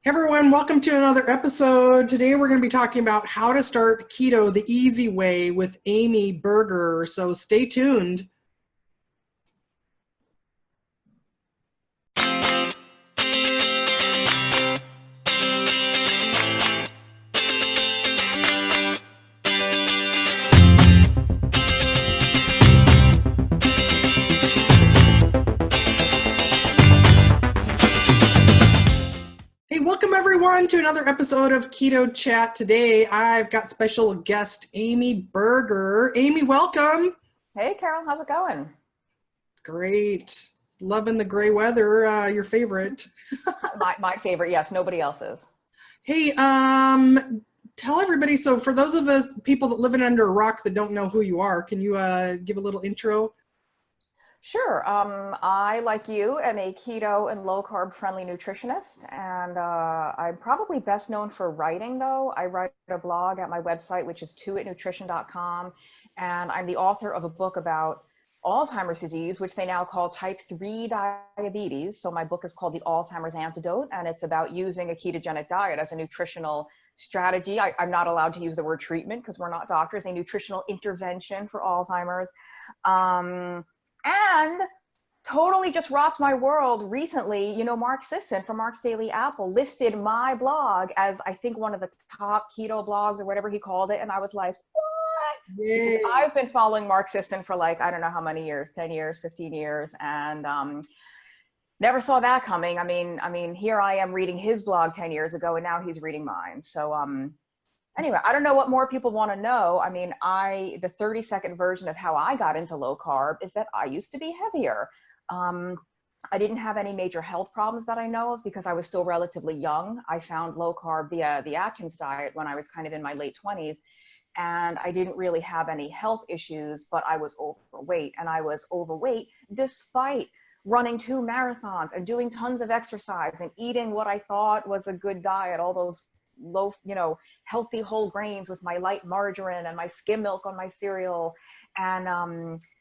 Hey everyone, welcome to another episode. Today we're going to be talking about how to start keto the easy way with Amy Berger. So stay tuned. Hey, welcome everyone to another episode of Keto Chat. Today I've got special guest Amy Berger. Amy, welcome. Hey, Carol, how's it going? Great. Loving the gray weather, your favorite. My favorite, yes, nobody else's. Hey, tell everybody, so for those of us people that live under a rock that don't know who you are, can you give a little intro? Sure. I, like you, am a keto and low carb friendly nutritionist, and I'm probably best known for writing, though. I write a blog at my website, which is toitnutrition.com, and I'm the author of a book about Alzheimer's disease, which they now call type 3 diabetes. So my book is called The Alzheimer's Antidote, and it's about using a ketogenic diet as a nutritional strategy. I'm not allowed to use the word treatment because we're not doctors, a nutritional intervention for Alzheimer's. And totally just rocked my world recently. Mark Sisson from Mark's Daily Apple listed my blog as, I think, one of the top keto blogs or whatever he called it. And I was like, what? Because Yay. I've been following Mark Sisson for like, I don't know how many years, 10 years, 15 years. And never saw that coming. I mean, here I am reading his blog 10 years ago, and now he's reading mine. So anyway, I don't know what more people want to know. I mean, the 30-second version of how I got into low carb is that I used to be heavier. I didn't have any major health problems that I know of because I was still relatively young. I found low carb via the Atkins diet when I was kind of in my late 20s. And I didn't really have any health issues, but I was overweight. And I was overweight despite running 2 marathons and doing tons of exercise and eating what I thought was a good diet, all those low, healthy whole grains with my light margarine and my skim milk on my cereal. And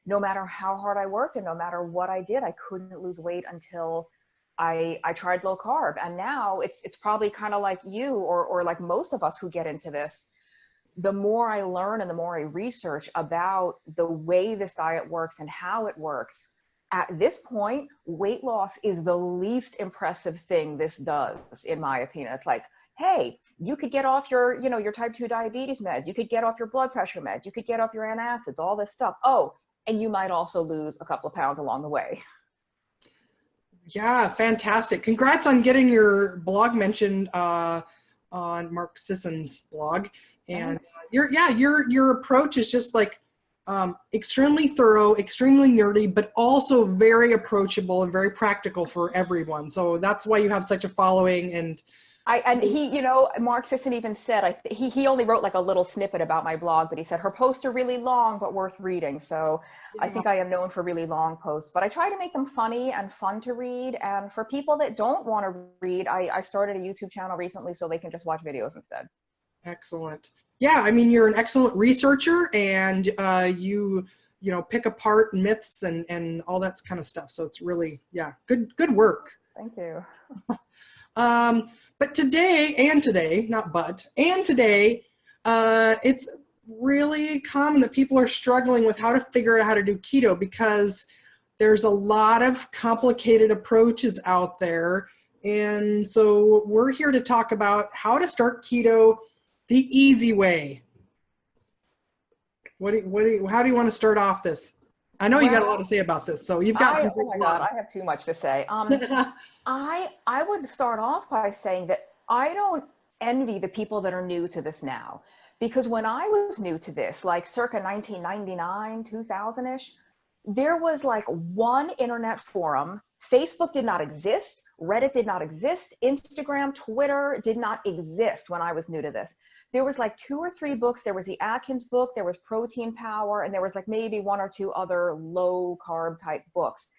no matter how hard I worked and no matter what I did, I couldn't lose weight until I tried low carb. And now it's probably kind of like you or like most of us who get into this. The more I learn and the more I research about the way this diet works and how it works, at this point, weight loss is the least impressive thing this does, in my opinion. It's like, hey, you could get off your type 2 diabetes meds. You could get off your blood pressure meds. You could get off your antacids, all this stuff. Oh, and you might also lose a couple of pounds along the way. Yeah, fantastic. Congrats on getting your blog mentioned on Mark Sisson's blog. And Thanks. your approach is just like extremely thorough, extremely nerdy, but also very approachable and very practical for everyone. So that's why you have such a following. And Mark Sisson even said, he only wrote like a little snippet about my blog, but he said her posts are really long, but worth reading. So I yeah, think I am known for really long posts, but I try to make them funny and fun to read. And for people that don't want to read, I started a YouTube channel recently so they can just watch videos instead. excellent. Yeah, I mean, you're an excellent researcher, and you pick apart myths and all that kind of stuff. So it's really, yeah, good work. Thank you. But today, not but, and today, it's really common that people are struggling with how to figure out how to do keto because there's a lot of complicated approaches out there. And so we're here to talk about how to start keto the easy way. How do you want to start off this? I know you got a lot to Well, say about this, so you've got some oh great my God, words. I have too much to say. I would start off by saying that I don't envy the people that are new to this now, because when I was new to this, like circa 1999, 2000-ish, there was like one internet forum. Facebook did not exist. Reddit did not exist. Instagram, Twitter did not exist when I was new to this. There was like 2 or 3 books. There was the Atkins book, there was Protein Power, and there was like maybe 1 or 2 other low carb type books.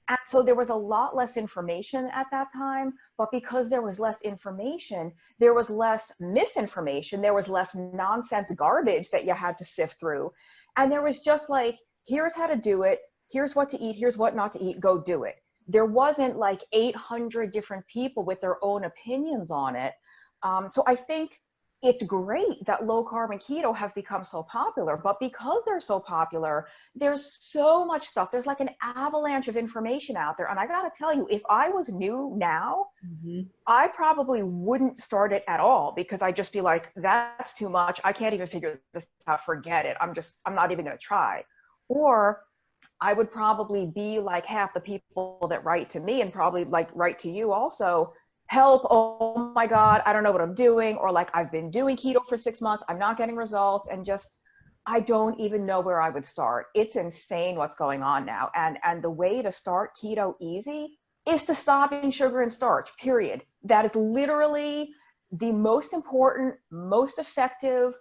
And so there was a lot less information at that time, but because there was less information, there was less misinformation, there was less nonsense garbage that you had to sift through. And there was just like, here's how to do it, here's what to eat, here's what not to eat, go do it. there wasn't like 800 different people with their own opinions on it. So I think it's great that low carb and keto have become so popular, but because they're so popular, there's so much stuff. There's like an avalanche of information out there. And I got to tell you, if I was new now, I probably wouldn't start it at all, because I'd just be like, that's too much. I can't even figure this out. Forget it. I'm not even going to try. Or I would probably be like half the people that write to me, and probably like write to you also, help, oh my God, I don't know what I'm doing. Or like, I've been doing keto for 6 months, I'm not getting results, and just, I don't even know where I would start. It's insane what's going on now. And the way to start keto easy is to stop eating sugar and starch, period. That is literally the most important, most effective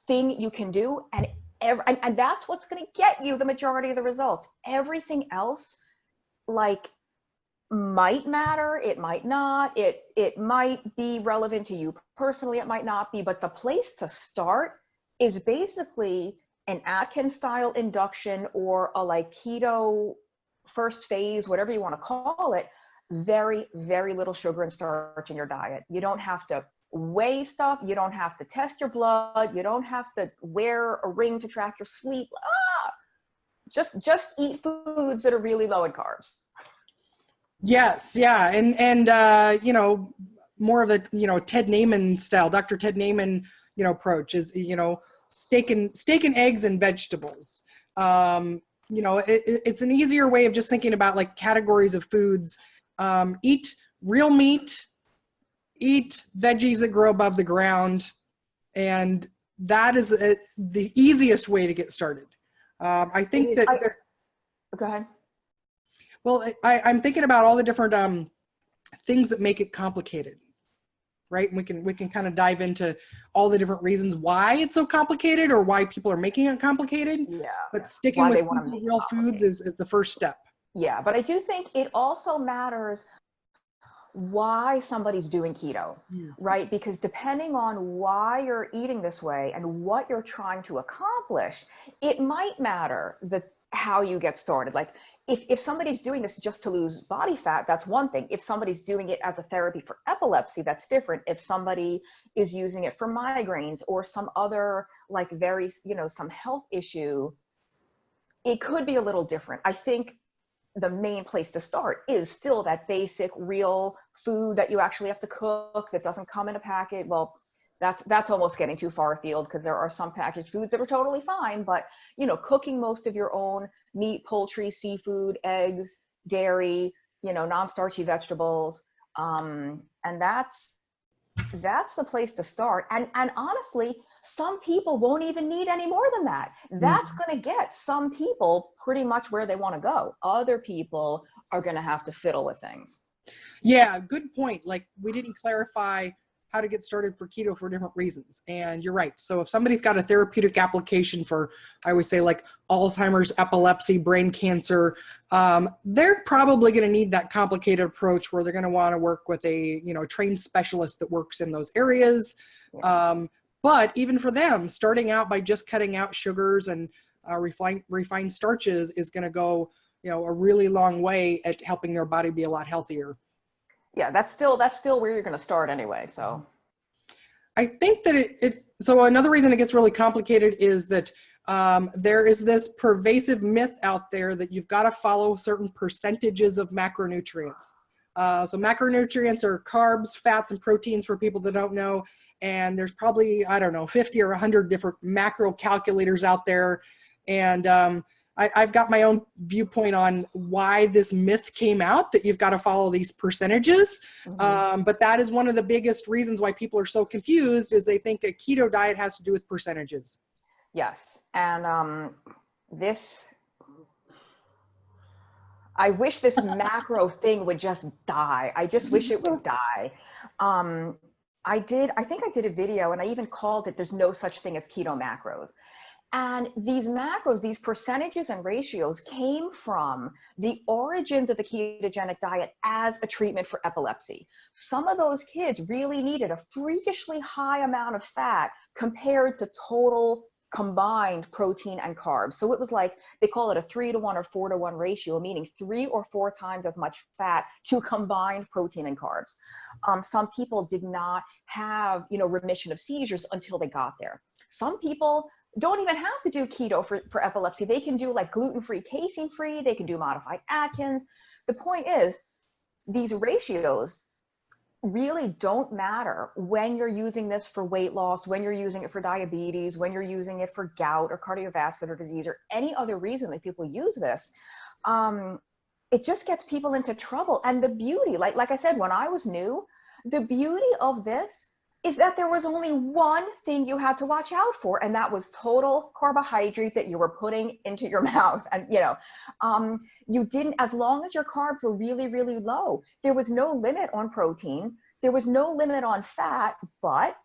thing you can do. And that's what's going to get you the majority of the results. Everything else, like, might matter, it might not, it might be relevant to you personally, it might not be, but the place to start is basically an Atkins style induction, or a like keto first phase, whatever you want to call it. Very, very little sugar and starch in your diet. You don't have to weigh stuff, you don't have to test your blood, you don't have to wear a ring to track your sleep. Just eat foods that are really low in carbs. Yes, yeah, and you know, more of a, you know, Ted Naiman style, Dr. Ted Naiman, you know, approach is, you know, steak and eggs and vegetables. You know, it's an easier way of just thinking about like categories of foods. Eat real meat, eat veggies that grow above the ground, and that is the easiest way to get started. I think that. Go ahead. Well, I'm thinking about all the different things that make it complicated, right? And we can kind of dive into all the different reasons why it's so complicated, or why people are making it complicated. Yeah. But sticking with simple, real foods is the first step. Yeah, but I do think it also matters why somebody's doing keto, right? Because depending on why you're eating this way and what you're trying to accomplish, it might matter how you get started. Like, if somebody's doing this just to lose body fat, that's one thing. If somebody's doing it as a therapy for epilepsy, that's different. If somebody is using it for migraines or some other, like, very, you know, some health issue, it could be a little different. I think the main place to start is still that basic real food that you actually have to cook, that doesn't come in a packet. Well, that's almost getting too far afield, because there are some packaged foods that are totally fine, but, you know, cooking most of your own meat, poultry, seafood, eggs, dairy, you know, non-starchy vegetables. And that's the place to start. And honestly, some people won't even need any more than that. That's going to get some people pretty much where they want to go. Other people are going to have to fiddle with things. Yeah, good point. Like, we didn't clarify how to get started for keto for different reasons. And you're right. So if somebody's got a therapeutic application for, I always say, like Alzheimer's, epilepsy, brain cancer, they're probably going to need that complicated approach where they're going to want to work with a, you know, trained specialist that works in those areas. Yeah. But even for them, starting out by just cutting out sugars and refined starches is going to go, you know, a really long way at helping their body be a lot healthier. Yeah, that's still where you're going to start anyway. So I think that so another reason it gets really complicated is that there is this pervasive myth out there that you've got to follow certain percentages of macronutrients. So macronutrients are carbs, fats, and proteins for people that don't know. And there's probably, I don't know, 50 or 100 different macro calculators out there. And I've got my own viewpoint on why this myth came out, that you've got to follow these percentages. But that is one of the biggest reasons why people are so confused, is they think a keto diet has to do with percentages. Yes. And I wish this macro thing would just die. I just wish it would die. I think I did a video, and I even called it, "There's no such thing as keto macros." And these macros, these percentages and ratios, came from the origins of the ketogenic diet as a treatment for epilepsy. Some of those kids really needed a freakishly high amount of fat compared to total combined protein and carbs. So it was like, they call it a 3-to-1 or 4-to-1 ratio, meaning 3 or 4 times as much fat to combined protein and carbs. Some people did not have, remission of seizures until they got there. Some people don't even have to do keto for epilepsy. They can do like gluten-free, casein-free. They can do modified Atkins. The point is, these ratios really don't matter when you're using this for weight loss, when you're using it for diabetes, when you're using it for gout or cardiovascular disease or any other reason that people use this. It just gets people into trouble. And the beauty, like I said, when I was new, the beauty of this is that there was only one thing you had to watch out for, and that was total carbohydrate that you were putting into your mouth. And, you didn't, as long as your carbs were really, really low, there was no limit on protein. There was no limit on fat, but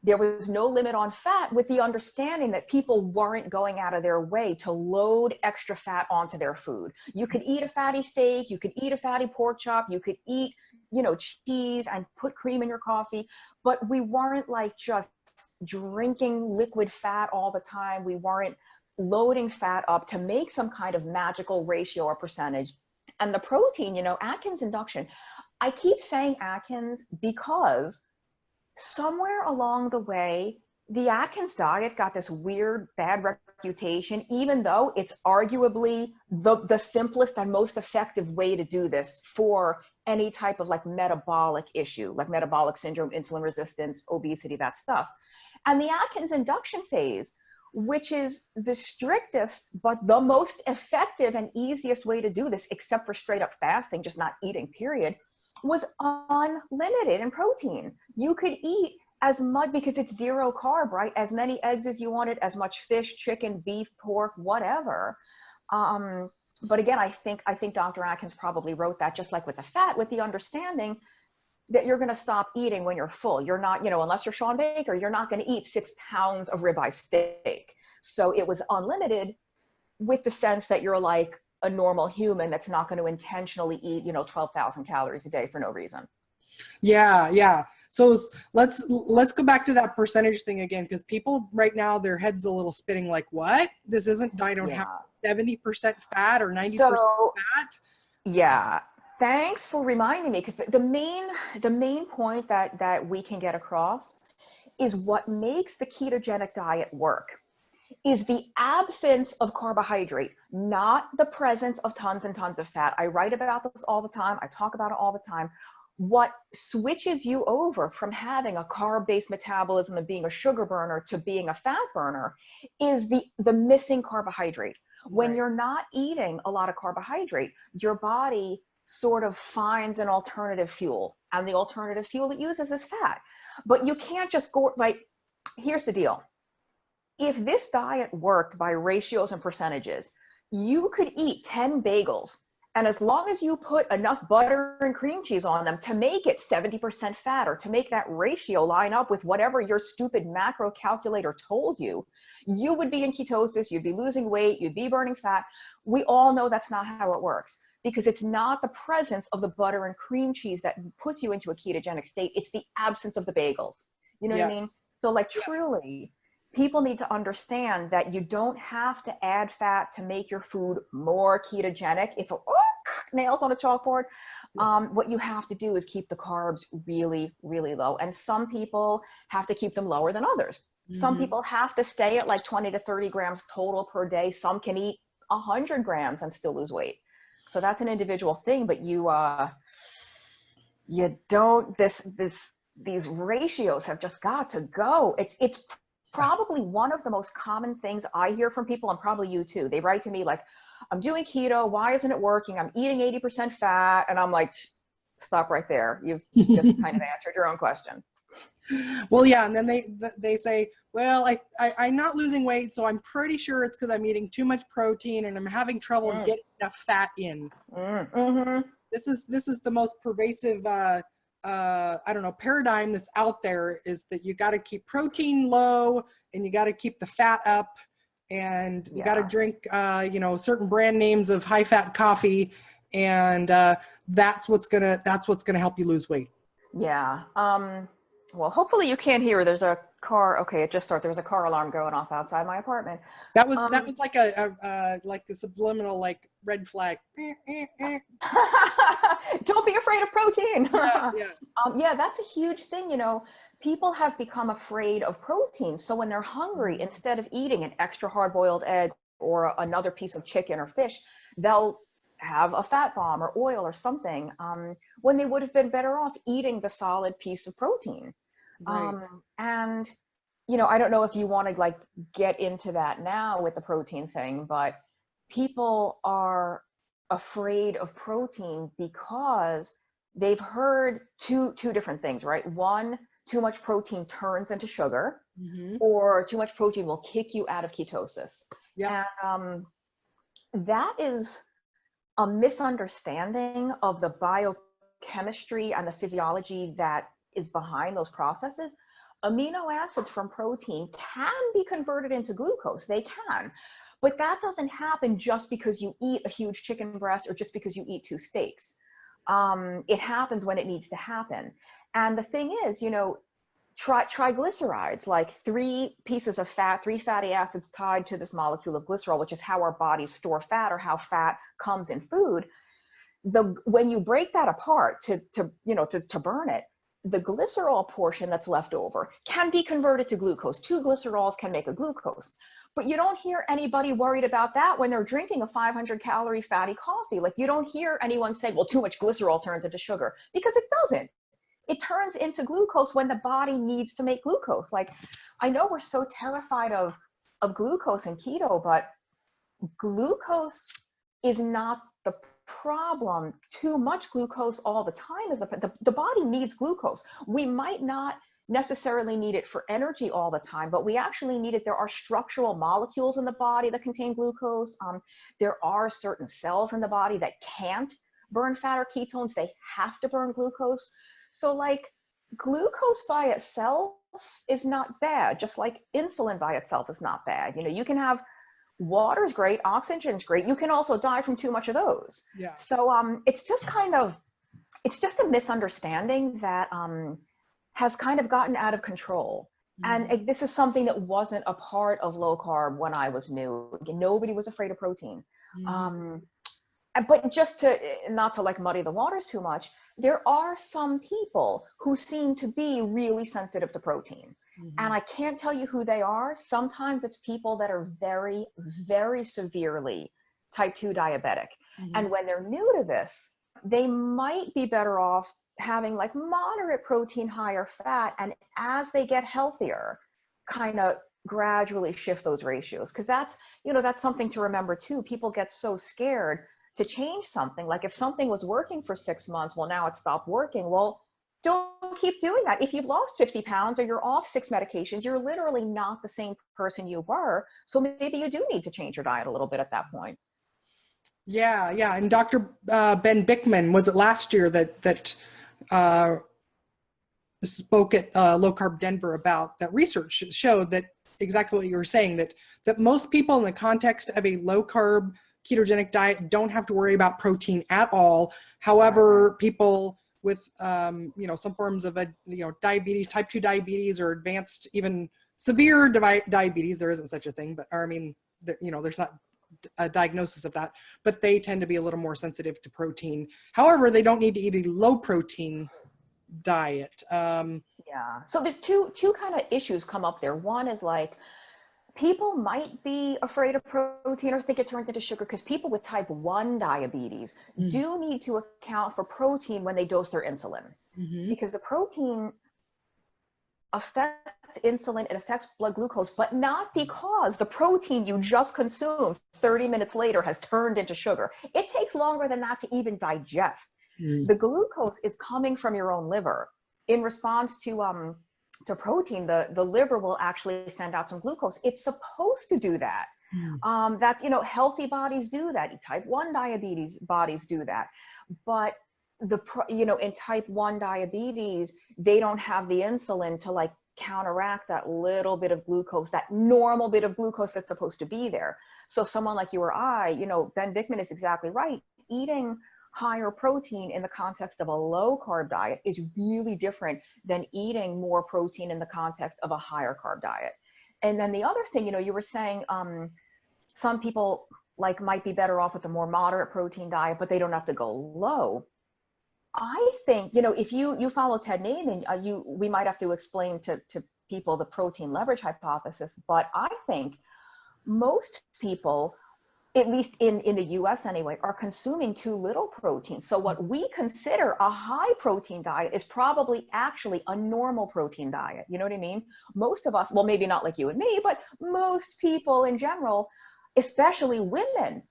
there was no limit on fat with the understanding that people weren't going out of their way to load extra fat onto their food. You could eat a fatty steak, you could eat a fatty pork chop, you could eat, cheese and put cream in your coffee, but we weren't like just drinking liquid fat all the time. We weren't loading fat up to make some kind of magical ratio or percentage. And the protein, Atkins induction, I keep saying Atkins because somewhere along the way, the Atkins diet got this weird, bad reputation, even though it's arguably the simplest and most effective way to do this for any type of like metabolic issue, like metabolic syndrome, insulin resistance, obesity, that stuff. And the Atkins induction phase, which is the strictest, but the most effective and easiest way to do this, except for straight up fasting, just not eating, period, was unlimited in protein. You could eat as much, because it's 0 carb, right? As many eggs as you wanted, as much fish, chicken, beef, pork, whatever. But again, I think Dr. Atkins probably wrote that just like with the fat, with the understanding that you're going to stop eating when you're full. You're not, unless you're Sean Baker, you're not going to eat 6 pounds of ribeye steak. So it was unlimited with the sense that you're like a normal human that's not going to intentionally eat, 12,000 calories a day for no reason. Yeah. So let's go back to that percentage thing again, because people right now, their head's a little spinning like, what? This isn't, I don't have 70% fat or 90% fat? Yeah. Thanks for reminding me, because the main point that we can get across is what makes the ketogenic diet work is the absence of carbohydrate, not the presence of tons and tons of fat. I write about this all the time. I talk about it all the time. What switches you over from having a carb-based metabolism and being a sugar burner to being a fat burner is the missing carbohydrate. When you're not eating a lot of carbohydrate, your body sort of finds an alternative fuel, and the alternative fuel it uses is fat. But you can't just go, like, here's the deal. If this diet worked by ratios and percentages, you could eat 10 bagels, and as long as you put enough butter and cream cheese on them to make it 70% fat, or to make that ratio line up with whatever your stupid macro calculator told you, you would be in ketosis, you'd be losing weight, you'd be burning fat. We all know that's not how it works, because it's not the presence of the butter and cream cheese that puts you into a ketogenic state. It's the absence of the bagels. You know what I mean? So like truly, people need to understand that you don't have to add fat to make your food more ketogenic. If nails on a chalkboard, what you have to do is keep the carbs really, really low. And some people have to keep them lower than others. Some people have to stay at like 20 to 30 grams total per day. Some can eat 100 grams and still lose weight. So that's an individual thing, but you don't, these ratios have just got to go. It's probably one of the most common things I hear from people, and probably you too. They write to me like, I'm doing keto, why isn't it working? I'm eating 80% fat. And I'm like, stop right there. You've just kind of answered your own question. Well, yeah. And then they say, well, I'm not losing weight, so I'm pretty sure it's because I'm eating too much protein and I'm having trouble getting enough fat in. This is the most pervasive, I don't know, paradigm that's out there, is that you got to keep protein low and you got to keep the fat up, and you got to drink, certain brand names of high fat coffee. And that's what's going to help you lose weight. Yeah. Well, hopefully you can't hear. There's a car. Okay, it just started. There's a car alarm going off outside my apartment. That was Um, like a like a subliminal like red flag. don't be afraid of protein. Yeah, yeah. Yeah, that's a huge thing. You know, people have become afraid of protein. So when they're hungry, Mhm. instead of eating an extra hard-boiled egg or another piece of chicken or fish, they'll have a fat bomb or oil or something, when they would have been better off eating the solid piece of protein. Right. And you know, I don't know if you want to like get into that now with the protein thing, but people are afraid of protein because they've heard two different things, right? One, too much protein turns into sugar, Hmm. or too much protein will kick you out of ketosis. Yep. And that is a misunderstanding of the biochemistry and the physiology that is behind those processes. Amino acids from protein can be converted into glucose. They can. But that doesn't happen just because you eat a huge chicken breast or just because you eat two steaks. It happens when it needs to happen. And the thing is, you know, triglycerides, like three pieces of fat, three fatty acids tied to this molecule of glycerol, which is how our bodies store fat or how fat comes in food. When you break that apart to burn it, the glycerol portion that's left over can be converted to glucose. Two glycerols can make a glucose. But you don't hear anybody worried about that when they're drinking a 500-calorie fatty coffee. Like, you don't hear anyone say, well, too much glycerol turns into sugar, because it doesn't. It turns into glucose when the body needs to make glucose. Like, I know we're so terrified of glucose and keto, but glucose is not the problem. Too much glucose all the time is the body needs glucose. We might not necessarily need it for energy all the time, but we actually need it. There are structural molecules in the body that contain glucose. There are certain cells in the body that can't burn fat or ketones. They have to burn glucose. So like, glucose by itself is not bad, just like insulin by itself is not bad. You know, you can have water's great, oxygen's great. You can also die from too much of those. Yeah. So it's just a misunderstanding that has kind of gotten out of control. Mhm. And this is something that wasn't a part of low carb when I was new. Nobody was afraid of protein. Mhm. Um, but just to not to like muddy the waters too much, there are some people who seem to be really sensitive to protein. And Mhm. I can't tell you who they are. Sometimes it's people that are very, very severely type 2 diabetic. Mhm. And when they're new to this, they might be better off having like moderate protein, higher fat. And as they get healthier, kind of gradually shift those ratios. Because that's, you know, that's something to remember too. People get so scared to change something. Like, if something was working for 6 months, well, now it stopped working. Well, don't keep doing that. If you've lost 50 pounds or you're off 6 medications, you're literally not the same person you were. So maybe you do need to change your diet a little bit at that point. Yeah, yeah. And Dr. Ben Bickman, was it last year that uh, spoke at Low Carb Denver about that research showed that exactly what you were saying, that most people in the context of a low carb ketogenic diet don't have to worry about protein at all. However, people with some forms of diabetes, type 2 diabetes, or advanced, even severe diabetes, there isn't such a thing, but or, I mean, there's not a diagnosis of that, but they tend to be a little more sensitive to protein. However, they don't need to eat a low protein diet. Yeah. So there's two kind of issues come up there. One is like, people might be afraid of protein or think it turns into sugar because people with type 1 diabetes do need to account for protein when they dose their insulin, Mm-hmm. because the protein affects insulin, it affects blood glucose, but not because the protein you just consumed 30 minutes later has turned into sugar. It takes longer than that to even digest. Mm-hmm. The glucose is coming from your own liver. In response to protein, the liver will actually send out some glucose. It's supposed to do that. That's, healthy bodies do that. Type 1 diabetes bodies do that. But in type 1 diabetes, they don't have the insulin to like counteract that little bit of glucose, that normal bit of glucose that's supposed to be there. So someone like you or I, Ben Bickman is exactly right. Eating higher protein in the context of a low carb diet is really different than eating more protein in the context of a higher carb diet. And then the other thing, you were saying some people like might be better off with a more moderate protein diet, but they don't have to go low. I think, if you follow Ted Naiman, we might have to explain to people the protein leverage hypothesis, but I think most people, at least in the US anyway, are consuming too little protein. So what we consider a high protein diet is probably actually a normal protein diet. You know what I mean? Most of us, well, maybe not like you and me, but most people in general, especially women,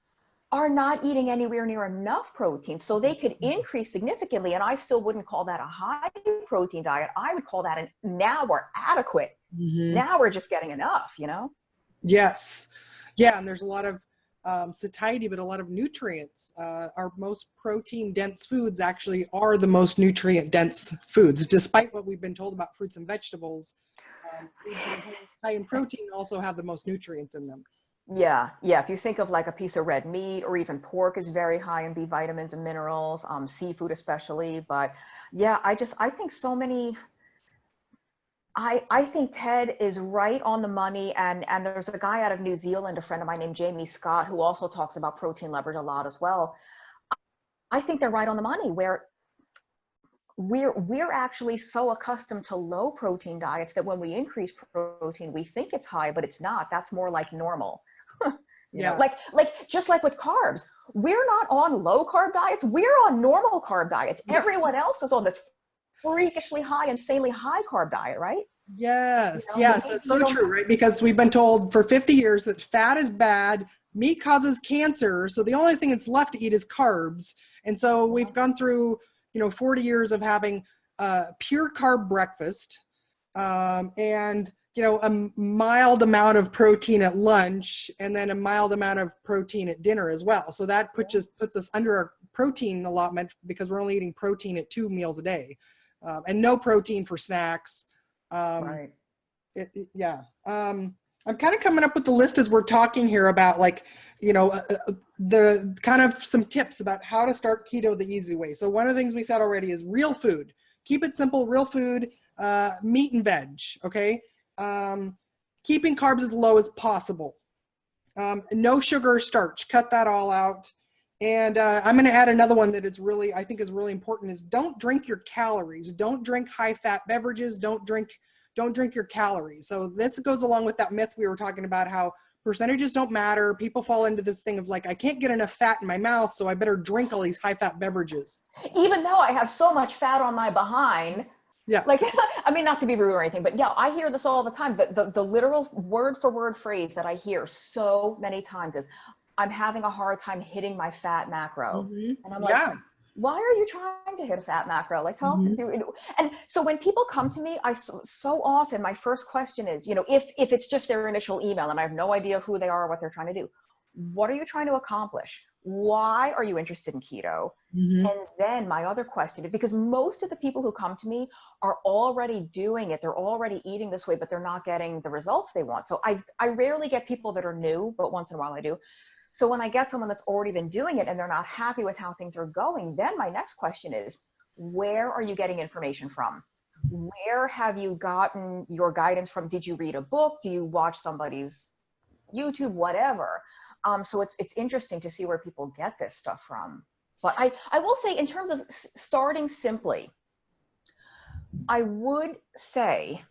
are not eating anywhere near enough protein. So they could increase significantly, and I still wouldn't call that a high protein diet. I would call that now we're adequate. Now we're just getting enough, Yes. Yeah. And there's a lot of satiety, but a lot of nutrients. Our most protein dense foods actually are the most nutrient dense foods, despite what we've been told about fruits and vegetables. Foods that are high in protein also have the most nutrients in them. Yeah. If you think of like a piece of red meat, or even pork is very high in B vitamins and minerals, seafood especially. But yeah, I think so many, I think Ted is right on the money. And there's a guy out of New Zealand, a friend of mine named Jamie Scott, who also talks about protein leverage a lot as well. I think they're right on the money, where we're actually so accustomed to low protein diets that when we increase protein, we think it's high, but it's not. That's more like normal. You know, like just like with carbs, we're not on low carb diets. We're on normal carb diets. Everyone else is on this freakishly high, insanely high carb diet, right? Yes, that's so true, right? Because we've been told for 50 years that fat is bad, meat causes cancer, so the only thing that's left to eat is carbs. And so we've gone through, 40 years of having pure carb breakfast, and a mild amount of protein at lunch, and then a mild amount of protein at dinner as well. So that puts us under our protein allotment, because we're only eating protein at 2 meals a day, and no protein for snacks. Right. I'm kind of coming up with the list as we're talking here about the kind of some tips about how to start keto the easy way. So one of the things we said already is real food. Keep it simple, real food, meat and veg. Okay. Keeping carbs as low as possible. No sugar or starch, cut that all out. And I'm going to add another one that I think is really important, is don't drink your calories. Don't drink high fat beverages. Don't drink your calories. So this goes along with that myth we were talking about, how percentages don't matter. People fall into this thing of like, I can't get enough fat in my mouth, so I better drink all these high fat beverages. Even though I have so much fat on my behind. Yeah. Like, I mean, not to be rude or anything, but yeah, I hear this all the time. The literal word for word phrase that I hear so many times is, I'm having a hard time hitting my fat macro. And I'm like, why are you trying to hit a fat macro? Like, tell them to do it. And so when people come to me, so often my first question is, if it's just their initial email and I have no idea who they are or what they're trying to do, what are you trying to accomplish? Why are you interested in keto? And then my other question, because most of the people who come to me are already doing it. They're already eating this way, but they're not getting the results they want. So I rarely get people that are new, but once in a while I do. So when I get someone that's already been doing it and they're not happy with how things are going, then my next question is, where are you getting information from? Where have you gotten your guidance from? Did you read a book? Do you watch somebody's YouTube, whatever? So it's interesting to see where people get this stuff from. But I will say, in terms of starting simply, I would say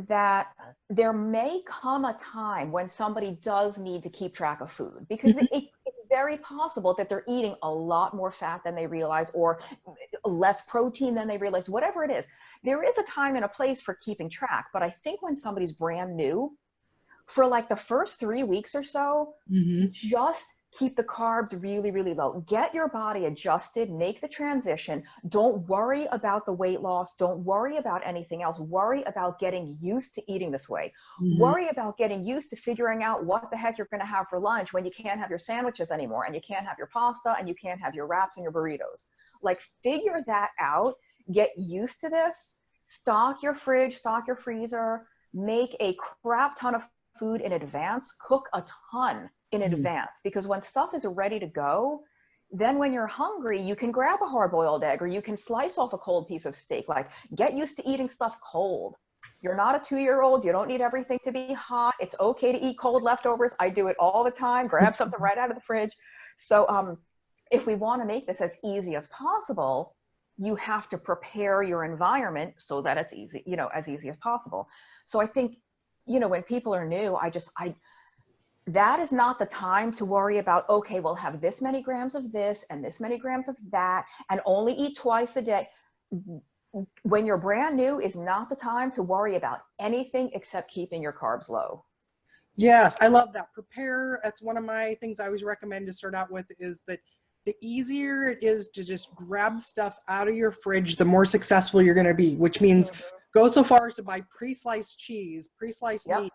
that there may come a time when somebody does need to keep track of food, because it's very possible that they're eating a lot more fat than they realize, or less protein than they realize, whatever it is. There is a time and a place for keeping track. But I think when somebody's brand new, for like the first 3 weeks or so, just keep the carbs really, really low. Get your body adjusted, make the transition. Don't worry about the weight loss. Don't worry about anything else. Worry about getting used to eating this way. Worry about getting used to figuring out what the heck you're going to have for lunch when you can't have your sandwiches anymore, and you can't have your pasta, and you can't have your wraps and your burritos. Like, figure that out. Get used to this. Stock your fridge, stock your freezer. Make a crap ton of food in advance. Cook a ton in advance, because when stuff is ready to go, then when you're hungry, you can grab a hard-boiled egg, or you can slice off a cold piece of steak. Like, get used to eating stuff cold. You're not a 2-year-old. You don't need everything to be hot. It's okay to eat cold leftovers. I do it all the time. Grab something right out of the fridge. So if we want to make this as easy as possible, you have to prepare your environment so that it's easy, as easy as possible. So I think, when people are new, that is not the time to worry about, okay, we'll have this many grams of this and this many grams of that, and only eat twice a day. When you're brand new is not the time to worry about anything except keeping your carbs low. Yes, I love that. Prepare. That's one of my things I always recommend to start out with, is that the easier it is to just grab stuff out of your fridge, the more successful you're going to be, which means go so far as to buy pre-sliced cheese, pre-sliced meat,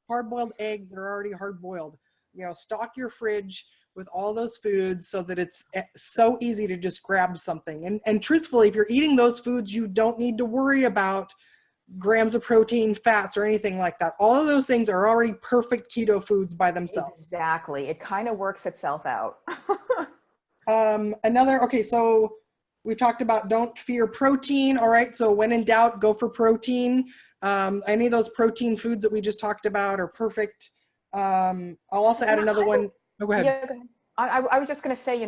hard-boiled eggs that are already hard-boiled. Stock your fridge with all those foods so that it's so easy to just grab something. And truthfully, if you're eating those foods, you don't need to worry about grams of protein, fats, or anything like that. All of those things are already perfect keto foods by themselves. Exactly. It kind of works itself out. Okay, so we talked about don't fear protein. All right, so when in doubt, go for protein. Any of those protein foods that we just talked about are perfect. I'll also add another one. Oh, go ahead. Yeah, go ahead. I was just going to say,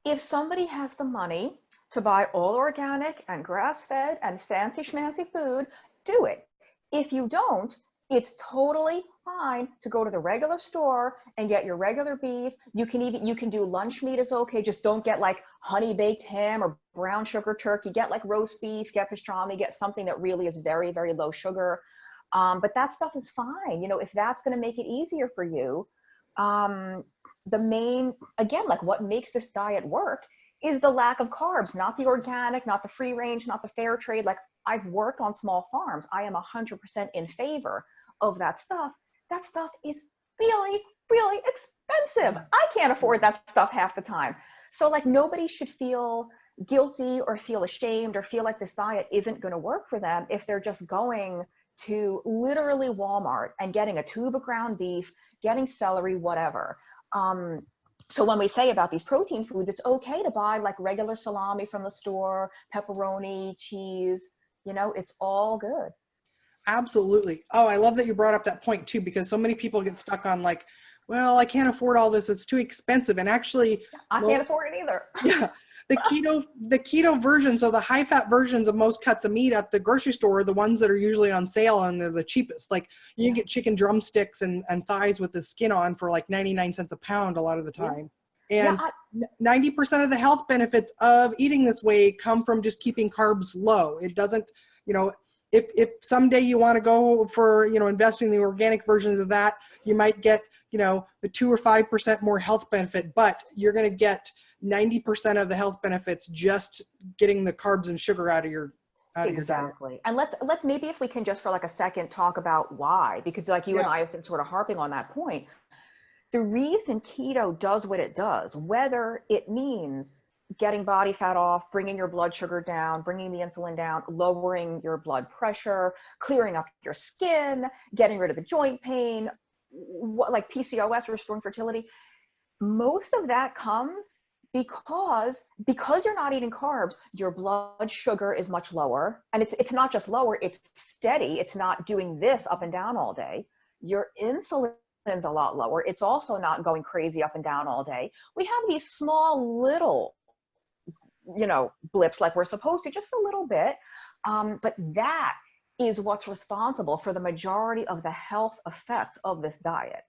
if somebody has the money to buy all organic and grass-fed and fancy schmancy food, do it. If you don't, it's totally fine to go to the regular store and get your regular beef. You can do lunch meat is okay. Just don't get like honey baked ham or brown sugar turkey. Get like roast beef, get pastrami, get something that really is very, very low sugar. But that stuff is fine. If that's going to make it easier for you. Again, what makes this diet work is the lack of carbs, not the organic, not the free range, not the fair trade. Like, I've worked on small farms. I am 100% in favor of that stuff. That stuff is really, really expensive. I can't afford that stuff half the time. So nobody should feel guilty or feel ashamed or feel like this diet isn't going to work for them if they're just going to literally Walmart and getting a tube of ground beef, getting celery, whatever. So when we say about these protein foods, it's okay to buy regular salami from the store, pepperoni, cheese, it's all good. Absolutely. Oh, I love that you brought up that point too, because so many people get stuck on well, I can't afford all this. It's too expensive. And actually, I can't afford it either. Yeah. The keto version, so the high fat versions of most cuts of meat at the grocery store are the ones that are usually on sale, and they're the cheapest. You can get chicken drumsticks and thighs with the skin on for 99 cents a pound a lot of the time. And 90% of the health benefits of eating this way come from just keeping carbs low. It doesn't, if someday you want to go for, investing in the organic versions of that, you might get, the 2 or 5% more health benefit, but you're going to get 90% of the health benefits just getting the carbs and sugar out of your diet. Exactly. And let's maybe, if we can just for a second talk about why, because you and I have been sort of harping on that point. The reason keto does what it does, whether it means getting body fat off, bringing your blood sugar down, bringing the insulin down, lowering your blood pressure, clearing up your skin, getting rid of the joint pain, like PCOS, restoring fertility, most of that comes because you're not eating carbs, your blood sugar is much lower. And it's not just lower, it's steady. It's not doing this up and down all day. Your insulin's a lot lower. It's also not going crazy up and down all day. We have these small little, blips like we're supposed to, just a little bit. But that is what's responsible for the majority of the health effects of this diet.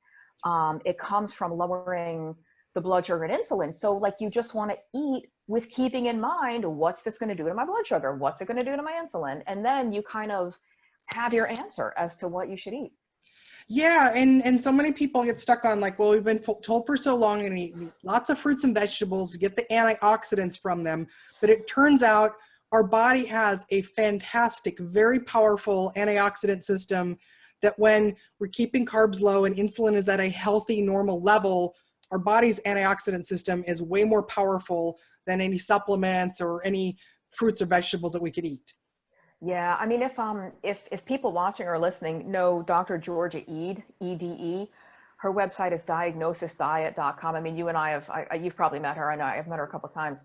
It comes from lowering the blood sugar and insulin. So you just want to eat with keeping in mind, what's this going to do to my blood sugar? What's it going to do to my insulin? And then you kind of have your answer as to what you should eat. Yeah. And so many people get stuck on well, we've been told for so long and eat lots of fruits and vegetables to get the antioxidants from them. But it turns out our body has a fantastic, very powerful antioxidant system that when we're keeping carbs low and insulin is at a healthy, normal level, our body's antioxidant system is way more powerful than any supplements or any fruits or vegetables that we could eat. Yeah, I mean, if people watching or listening know Dr. Georgia Ede, EDE, Her website is diagnosisdiet.com. I mean, you and I have, you've probably met her. I know I've met her a couple of times.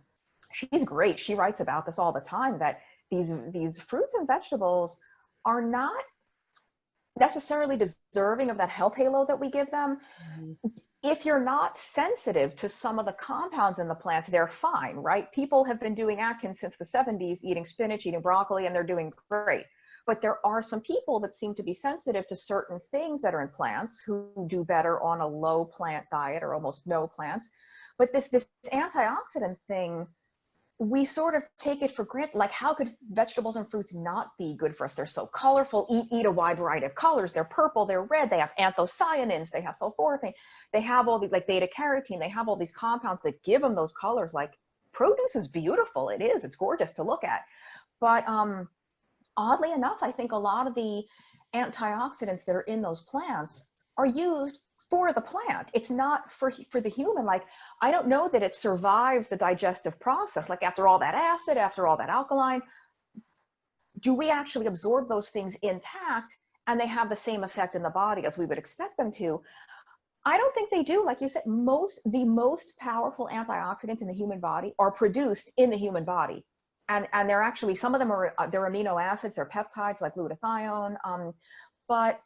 She's great. She writes about this all the time, that these fruits and vegetables are not necessarily deserving of that health halo that we give them. Mm-hmm. If you're not sensitive to some of the compounds in the plants, they're fine, right? People have been doing Atkins since the 70s, eating spinach, eating broccoli, and they're doing great. But there are some people that seem to be sensitive to certain things that are in plants who do better on a low plant diet or almost no plants. But this antioxidant thing, we sort of take it for granted. Like, how could vegetables and fruits not be good for us? They're so colorful. Eat a wide variety of colors. They're purple, they're red, they have anthocyanins, they have sulforaphane, they have all these, like beta carotene, they have all these compounds that give them those colors. Like, produce is beautiful. It is. It's gorgeous to look at. But oddly enough, I think a lot of the antioxidants that are in those plants are used for the plant. It's not for the human. Like, I don't know that it survives the digestive process. Like, after all that acid, after all that alkaline, do we actually absorb those things intact and they have the same effect in the body as we would expect them to? I don't think they do. Like you said, the most powerful antioxidants in the human body are produced in the human body. And they're actually, some of them are, they're amino acids, they're peptides like glutathione. But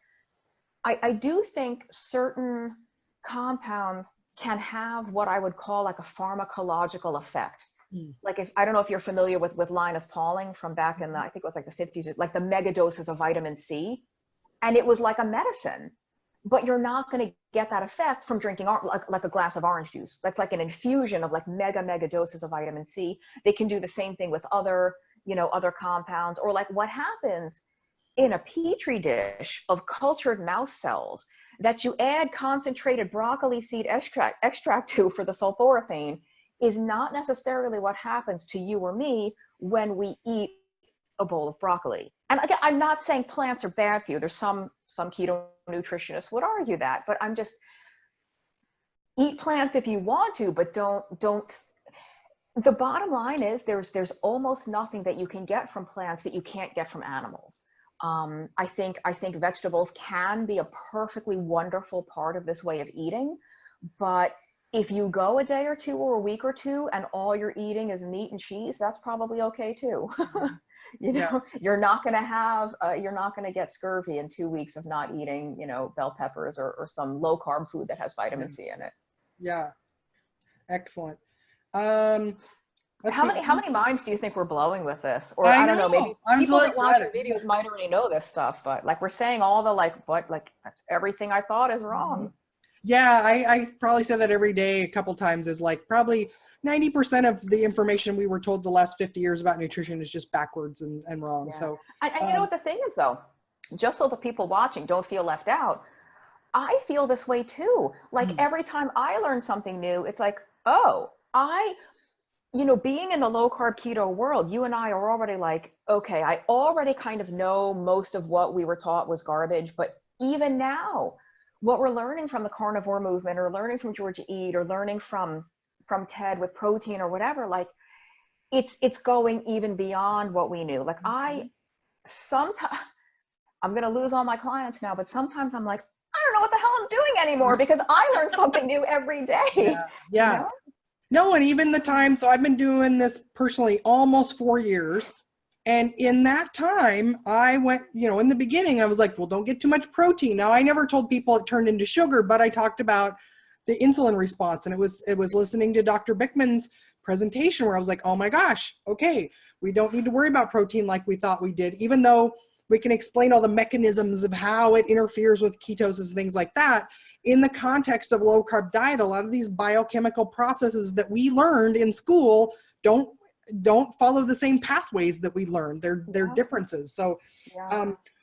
I do think certain compounds can have what I would call like a pharmacological effect. Like, I don't know if you're familiar with Linus Pauling from back in the, I think it was like the 50s, like the mega doses of vitamin C. And it was like a medicine, but you're not going to get that effect from drinking like a glass of orange juice. That's like an infusion of like mega doses of vitamin C. They can do the same thing with other, other compounds, or like what happens in a petri dish of cultured mouse cells that you add concentrated broccoli seed extract to for the sulforaphane is not necessarily what happens to you or me when we eat a bowl of broccoli. And again, I'm not saying plants are bad for you. There's some keto nutritionists would argue that, but I'm just, eat plants if you want to, but don't. The bottom line is there's almost nothing that you can get from plants that you can't get from animals. I think vegetables can be a perfectly wonderful part of this way of eating, but if you go a day or two or a week or two and all you're eating is meat and cheese, that's probably okay too. You're not going to get scurvy in 2 weeks of not eating, bell peppers or some low carb food that has vitamin C in it. Yeah. Excellent. How many minds do you think we're blowing with this? Or I don't know, maybe people that watch our videos might already know this stuff, but like, we're saying all the that's everything I thought is wrong. Yeah, I probably say that every day a couple times, is like probably 90% of the information we were told the last 50 years about nutrition is just backwards and wrong. Yeah. So, and you know what the thing is though, just so the people watching don't feel left out, I feel this way too. Like every time I learn something new, it's like, oh, being in the low carb keto world, you and I are already like, okay, I already kind of know most of what we were taught was garbage, but even now, what we're learning from the carnivore movement, or learning from Georgia Eat, or learning from TED with protein or whatever, like it's going even beyond what we knew. Like sometimes I'm going to lose all my clients now, but sometimes I'm like, I don't know what the hell I'm doing anymore, because I learn something new every day. Yeah. No, and even the time, so I've been doing this personally almost 4 years. And in that time, I went, in the beginning, I was like, well, don't get too much protein. Now, I never told people it turned into sugar, but I talked about the insulin response. And it was listening to Dr. Bickman's presentation where I was like, oh my gosh, okay, we don't need to worry about protein like we thought we did, even though we can explain all the mechanisms of how it interferes with ketosis and things like that. In the context of a low carb diet, a lot of these biochemical processes that we learned in school don't follow the same pathways that we learned. They're differences. So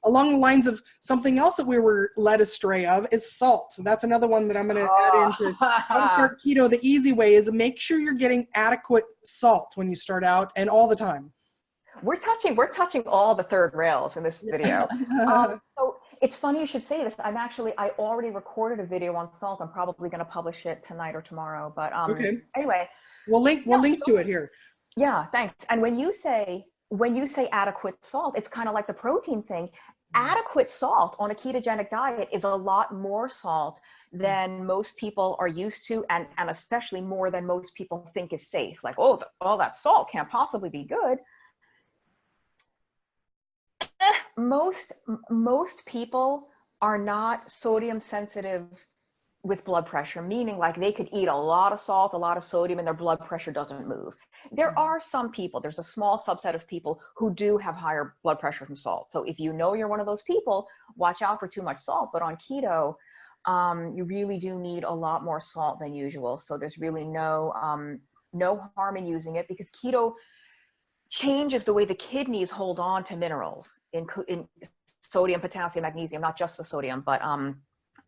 along the lines of something else that we were led astray of is salt. So that's another one that I'm going to add into how to start keto. The easy way is make sure you're getting adequate salt when you start out and all the time. We're touching all the third rails in this video. So it's funny you should say this. I already recorded a video on salt. I'm probably going to publish it tonight or tomorrow. But okay. Anyway, we'll link to it here. Yeah, thanks. And when you say adequate salt, it's kind of like the protein thing. Adequate salt on a ketogenic diet is a lot more salt than most people are used to, and especially more than most people think is safe. Like, oh, all that salt can't possibly be good. Most people are not sodium sensitive with blood pressure, meaning like they could eat a lot of salt, a lot of sodium, and their blood pressure doesn't move. There are some people, there's a small subset of people who do have higher blood pressure from salt. So if you know you're one of those people, watch out for too much salt. But on keto, you really do need a lot more salt than usual. So there's really no harm in using it, because keto changes the way the kidneys hold on to minerals in sodium, potassium, magnesium, not just the sodium. But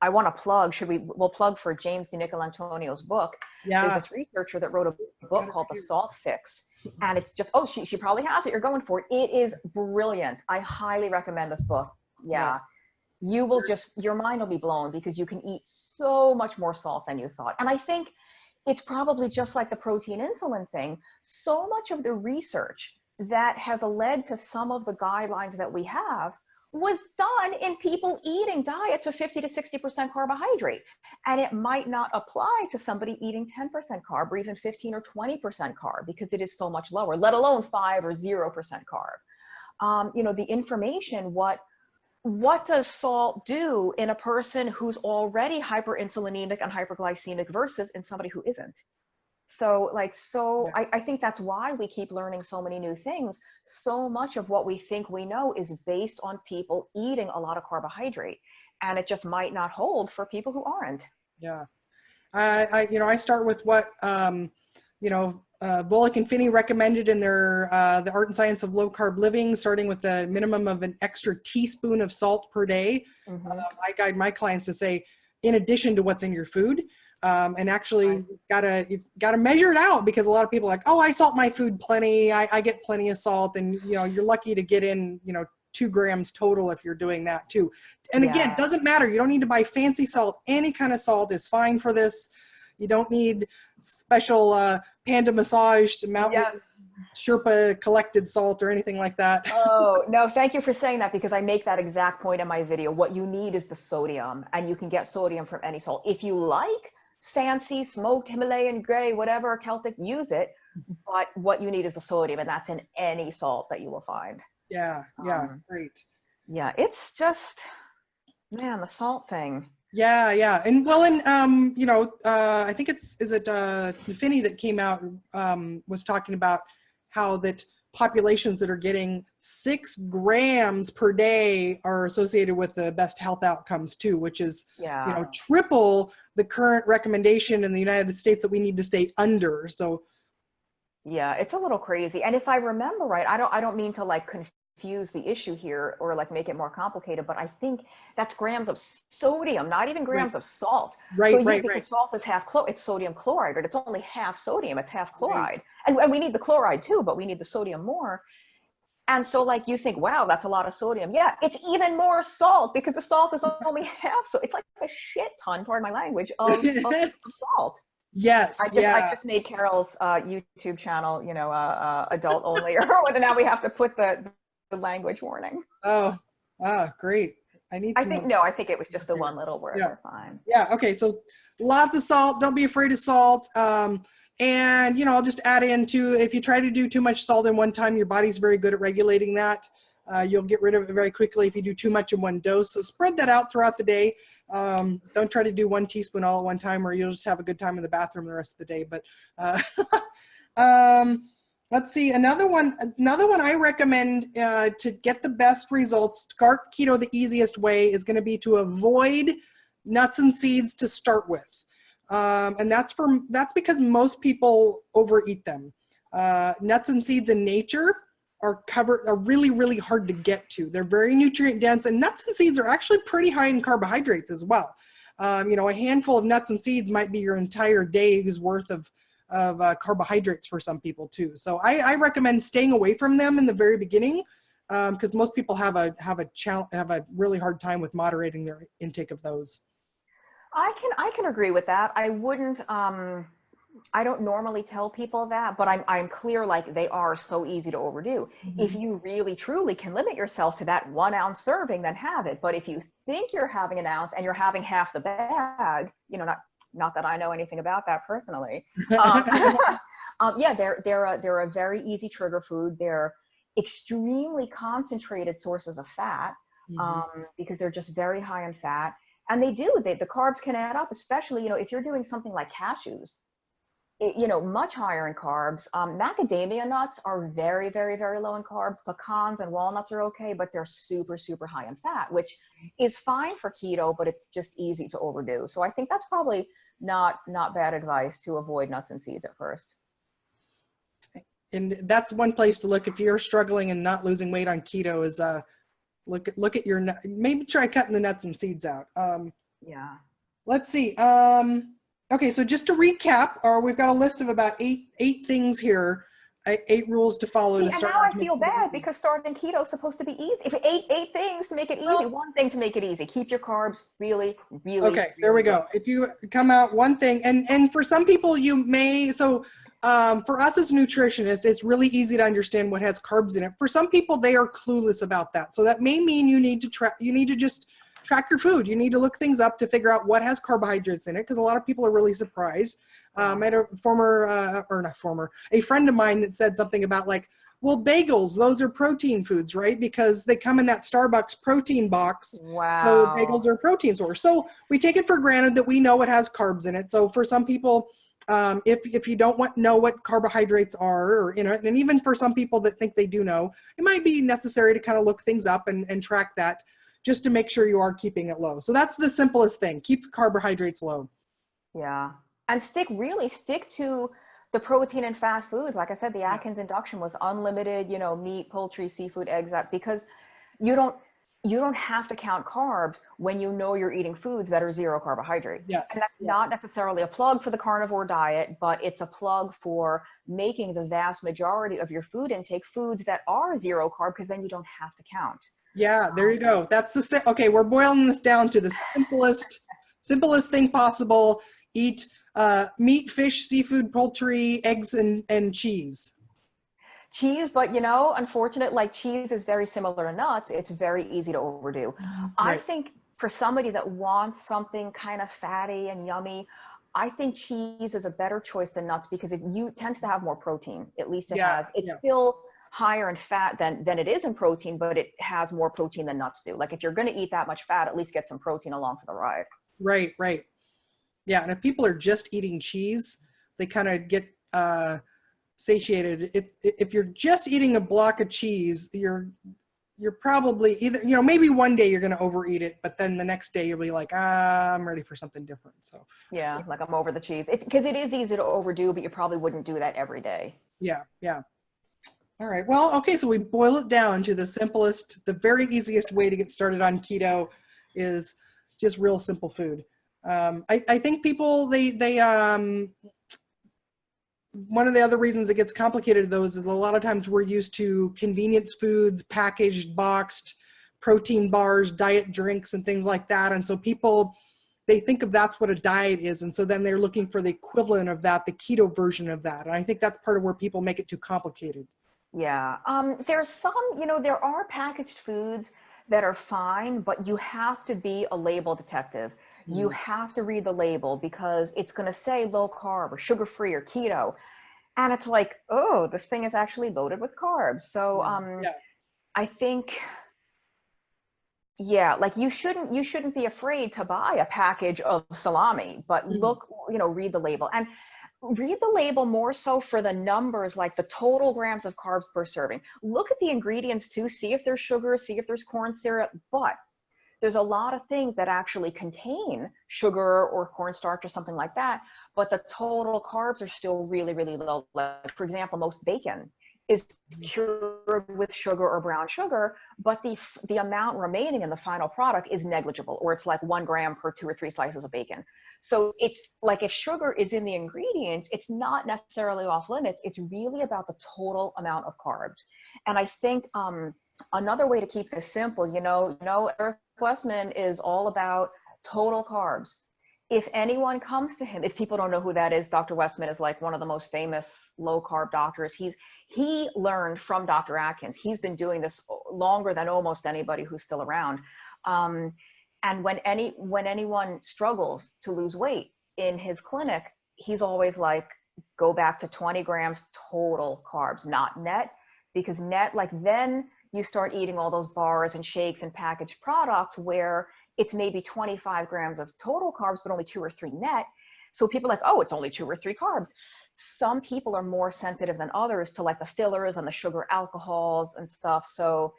I want to plug, we'll plug for James DiNicolantonio's book. Yeah. There's this researcher that wrote a book called The Salt Fix. And it's just, oh, she probably has it. You're going for it. It is brilliant. I highly recommend this book. Yeah. You will your mind will be blown, because you can eat so much more salt than you thought. And I think it's probably just like the protein insulin thing. So much of the research that has led to some of the guidelines that we have was done in people eating diets of 50 to 60% carbohydrate. And it might not apply to somebody eating 10% carb, or even 15 or 20% carb, because it is so much lower, let alone 5 or 0% carb. You know, the information, what does salt do in a person who's already hyperinsulinemic and hyperglycemic versus in somebody who isn't? So I think that's why we keep learning so many new things. So much of what we think we know is based on people eating a lot of carbohydrate, and it just might not hold for people who aren't. Yeah. I start with what, Volek and Finney recommended in their, The Art and Science of Low Carb Living, starting with a minimum of an extra teaspoon of salt per day. I guide my clients to say, in addition to what's in your food. And actually you've got to measure it out, because a lot of people are like, oh, I salt my food plenty. I get plenty of salt. And, you're lucky to get in, 2 grams total if you're doing that too. And again, it doesn't matter. You don't need to buy fancy salt. Any kind of salt is fine for this. You don't need special panda massaged mountain Sherpa collected salt or anything like that. Oh, no, thank you for saying that, because I make that exact point in my video. What you need is the sodium, and you can get sodium from any salt. If you like fancy smoked Himalayan gray, whatever, Celtic, use it. But what you need is the sodium, and that's in any salt that you will find. Yeah, great. Yeah, it's just, man, the salt thing. Yeah. And well, I think is it Finney that came out, was talking about how that populations that are getting 6 grams per day are associated with the best health outcomes too, which is, triple the current recommendation in the United States that we need to stay under. So yeah, it's a little crazy. And if I remember right, I don't mean to like confuse the issue here or like make it more complicated, but I think that's grams of sodium, not even grams of salt. Because salt is it's sodium chloride, but it's only half sodium, it's half chloride. And we need the chloride too, but we need the sodium more. And so like you think, wow, that's a lot of sodium. Yeah, it's even more salt, because the salt is only half. So it's like a shit ton, pardon my language, of salt. Yes. I just made Carole's YouTube channel, adult only, or whether now we have to put the language warning. Oh, great. I think it was just the one little word. We're fine. Yeah. Okay. So lots of salt. Don't be afraid of salt. And I'll just add in too, if you try to do too much salt in one time, your body's very good at regulating that. You'll get rid of it very quickly if you do too much in one dose. So spread that out throughout the day. Don't try to do 1 teaspoon all at one time, or you'll just have a good time in the bathroom the rest of the day. But let's see, another one I recommend to get the best results, start keto the easiest way, is going to be to avoid nuts and seeds to start with. And that's because most people overeat them. Nuts and seeds in nature are really, really hard to get to. They're very nutrient dense, and nuts and seeds are actually pretty high in carbohydrates as well. A handful of nuts and seeds might be your entire day's worth of carbohydrates for some people too. So I recommend staying away from them in the very beginning, because most people have a really hard time with moderating their intake of those. I can agree with that. I wouldn't I don't normally tell people that, but I'm clear, like they are so easy to overdo. If Mhm. you really truly can limit yourself to that 1 ounce serving, then have it. But if you think you're having an ounce and you're having half the bag, you know, not that I know anything about that personally. Um, yeah, they're a very easy trigger food. They're extremely concentrated sources of fat, Mhm. because they're just very high in fat. And the carbs can add up, especially, you know, if you're doing something like cashews, you know, much higher in carbs. Macadamia nuts are very, very, very low in carbs. Pecans and walnuts are okay, but they're super, super high in fat, which is fine for keto, but it's just easy to overdo. So I think that's probably not bad advice to avoid nuts and seeds at first. And that's one place to look if you're struggling and not losing weight on keto is look at your maybe try cutting the nuts and seeds out. Yeah. Let's see. Okay, so just to recap, we've got a list of about eight things here, eight rules to follow See, to and start now out I to make feel keto bad easy. because starting keto is supposed to be easy. If eight things to make it easy, Well, one thing to make it easy. Keep your carbs really, really, okay, there we really low. go. If you come out one thing, and for some people you may, so for us as nutritionists, it's really easy to understand what has carbs in it. For some people, they are clueless about that. So that may mean you need to just track your food. You need to look things up to figure out what has carbohydrates in it, because a lot of people are really surprised. Yeah. I had a a friend of mine that said something about like, well, bagels, those are protein foods, right? Because they come in that Starbucks protein box. So bagels Wow. are a protein source. So we take it for granted that we know it has carbs in it. So for some people, if you don't know what carbohydrates are, or, you know, and even for some people that think they do know, it might be necessary to kind of look things up and track that just to make sure you are keeping it low. So that's the simplest thing. Keep carbohydrates low. Yeah. And stick to the protein and fat foods. Like I said, the Yeah. Atkins induction was unlimited, you know, meat, poultry, seafood, eggs, that because you don't you don't have to count carbs when you know you're eating foods that are zero carbohydrate. And Yes. that's Yeah. not necessarily a plug for the carnivore diet, but it's a plug for making the vast majority of your food intake foods that are zero carb, because then you don't have to count. Yeah, there you go. That's okay. We're boiling this down to the simplest thing possible. Eat meat, fish, seafood, poultry, eggs, and cheese. Cheese, but you know, unfortunate, like cheese is very similar to nuts. It's very easy to overdo. I Right. think for somebody that wants something kind of fatty and yummy, I think cheese is a better choice than nuts because it tends to have more protein. At least it Yeah. has. It's Yeah. still higher in fat than it is in protein, but it has more protein than nuts do. Like if you're going to eat that much fat, at least get some protein along for the ride. Right. Right. Yeah. And if people are just eating cheese, they kind of get satiated. If you're just eating a block of cheese, you're probably either, you know, maybe one day you're going to overeat it, but then the next day you'll be like, I'm ready for something different. So Yeah, like I'm over the cheese. It's because it is easy to overdo, but you probably wouldn't do that every day. yeah. Yeah. All right. Well, okay. So we boil it down to the very easiest way to get started on keto is just real simple food. I think people, one of the other reasons it gets complicated though is a lot of times we're used to convenience foods, packaged, boxed, protein bars, diet drinks, and things like that. And so people, they think of that's what a diet is. And so then they're looking for the equivalent of that, the keto version of that. And I think that's part of where people make it too complicated. Yeah. There's some, you know, there are packaged foods that are fine, but you have to be a label detective. You Mm. have to read the label because it's going to say low carb or sugar free or keto. And it's like, oh, this thing is actually loaded with carbs. So Yeah. Yeah. I think, yeah, like you shouldn't be afraid to buy a package of salami, but Mm. look, you know, read the label. And read the label more so for the numbers, like the total grams of carbs per serving. Look at the ingredients too, see if there's sugar, see if there's corn syrup, but there's a lot of things that actually contain sugar or cornstarch or something like that, but the total carbs are still really, really low. Like, for example, most bacon is cured with sugar or brown sugar, but the amount remaining in the final product is negligible, or it's like 1 gram per 2 or 3 slices of bacon. So it's like if sugar is in the ingredients, it's not necessarily off limits. It's really about the total amount of carbs. And I think another way to keep this simple, Eric Westman is all about total carbs. if anyone comes to him, if people don't know who that is, Dr. Westman is like one of the most famous low carb doctors. He learned from Dr. Atkins. He's been doing this longer than almost anybody who's still around. And when anyone struggles to lose weight in his clinic, he's always like, go back to 20 grams total carbs, not net, because net, like then you start eating all those bars and shakes and packaged products where it's maybe 25 grams of total carbs, but only 2 or 3 net. So people are like, oh, it's only 2 or 3 carbs. Some people are more sensitive than others to like the fillers and the sugar alcohols and stuff. So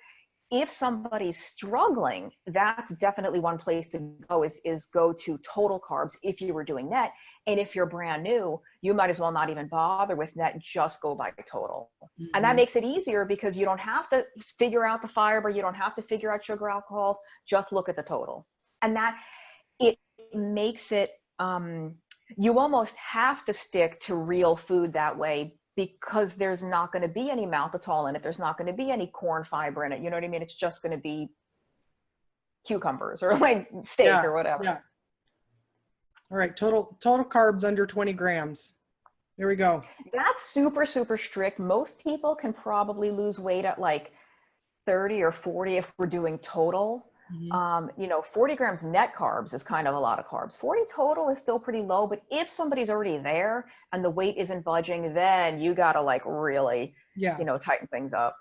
if somebody's struggling, that's definitely one place to go is go to total carbs if you were doing net. And if you're brand new, you might as well not even bother with net, just go by total. Mm-hmm. And that makes it easier because you don't have to figure out the fiber, you don't have to figure out sugar alcohols, just look at the total. And that, it makes it, you almost have to stick to real food that way because there's not going to be any maltitol in it. There's not going to be any corn fiber in it. You know what I mean? It's just going to be cucumbers or like steak or whatever. Yeah. All right. Total carbs under 20 grams. There we go. That's super, super strict. Most people can probably lose weight at like 30 or 40 if we're doing total. Mm-hmm. 40 grams net carbs is kind of a lot of carbs. 40 total is still pretty low, but if somebody's already there and the weight isn't budging, then you got to like really, tighten things up.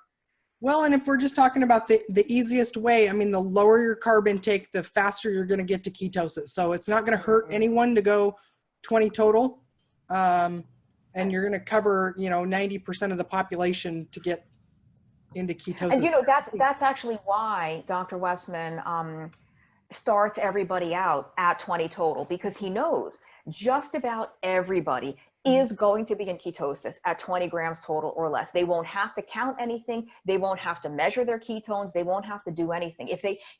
Well, and if we're just talking about the easiest way, I mean, the lower your carb intake, the faster you're going to get to ketosis. So it's not going to hurt anyone to go 20 total. And you're going to cover, 90% of the population to get into ketosis. And that's actually why Dr. Westman starts everybody out at 20 total, because he knows just about everybody is going to be in ketosis at 20 grams total or less. They won't have to count anything. They won't have to measure their ketones. They won't have to do anything.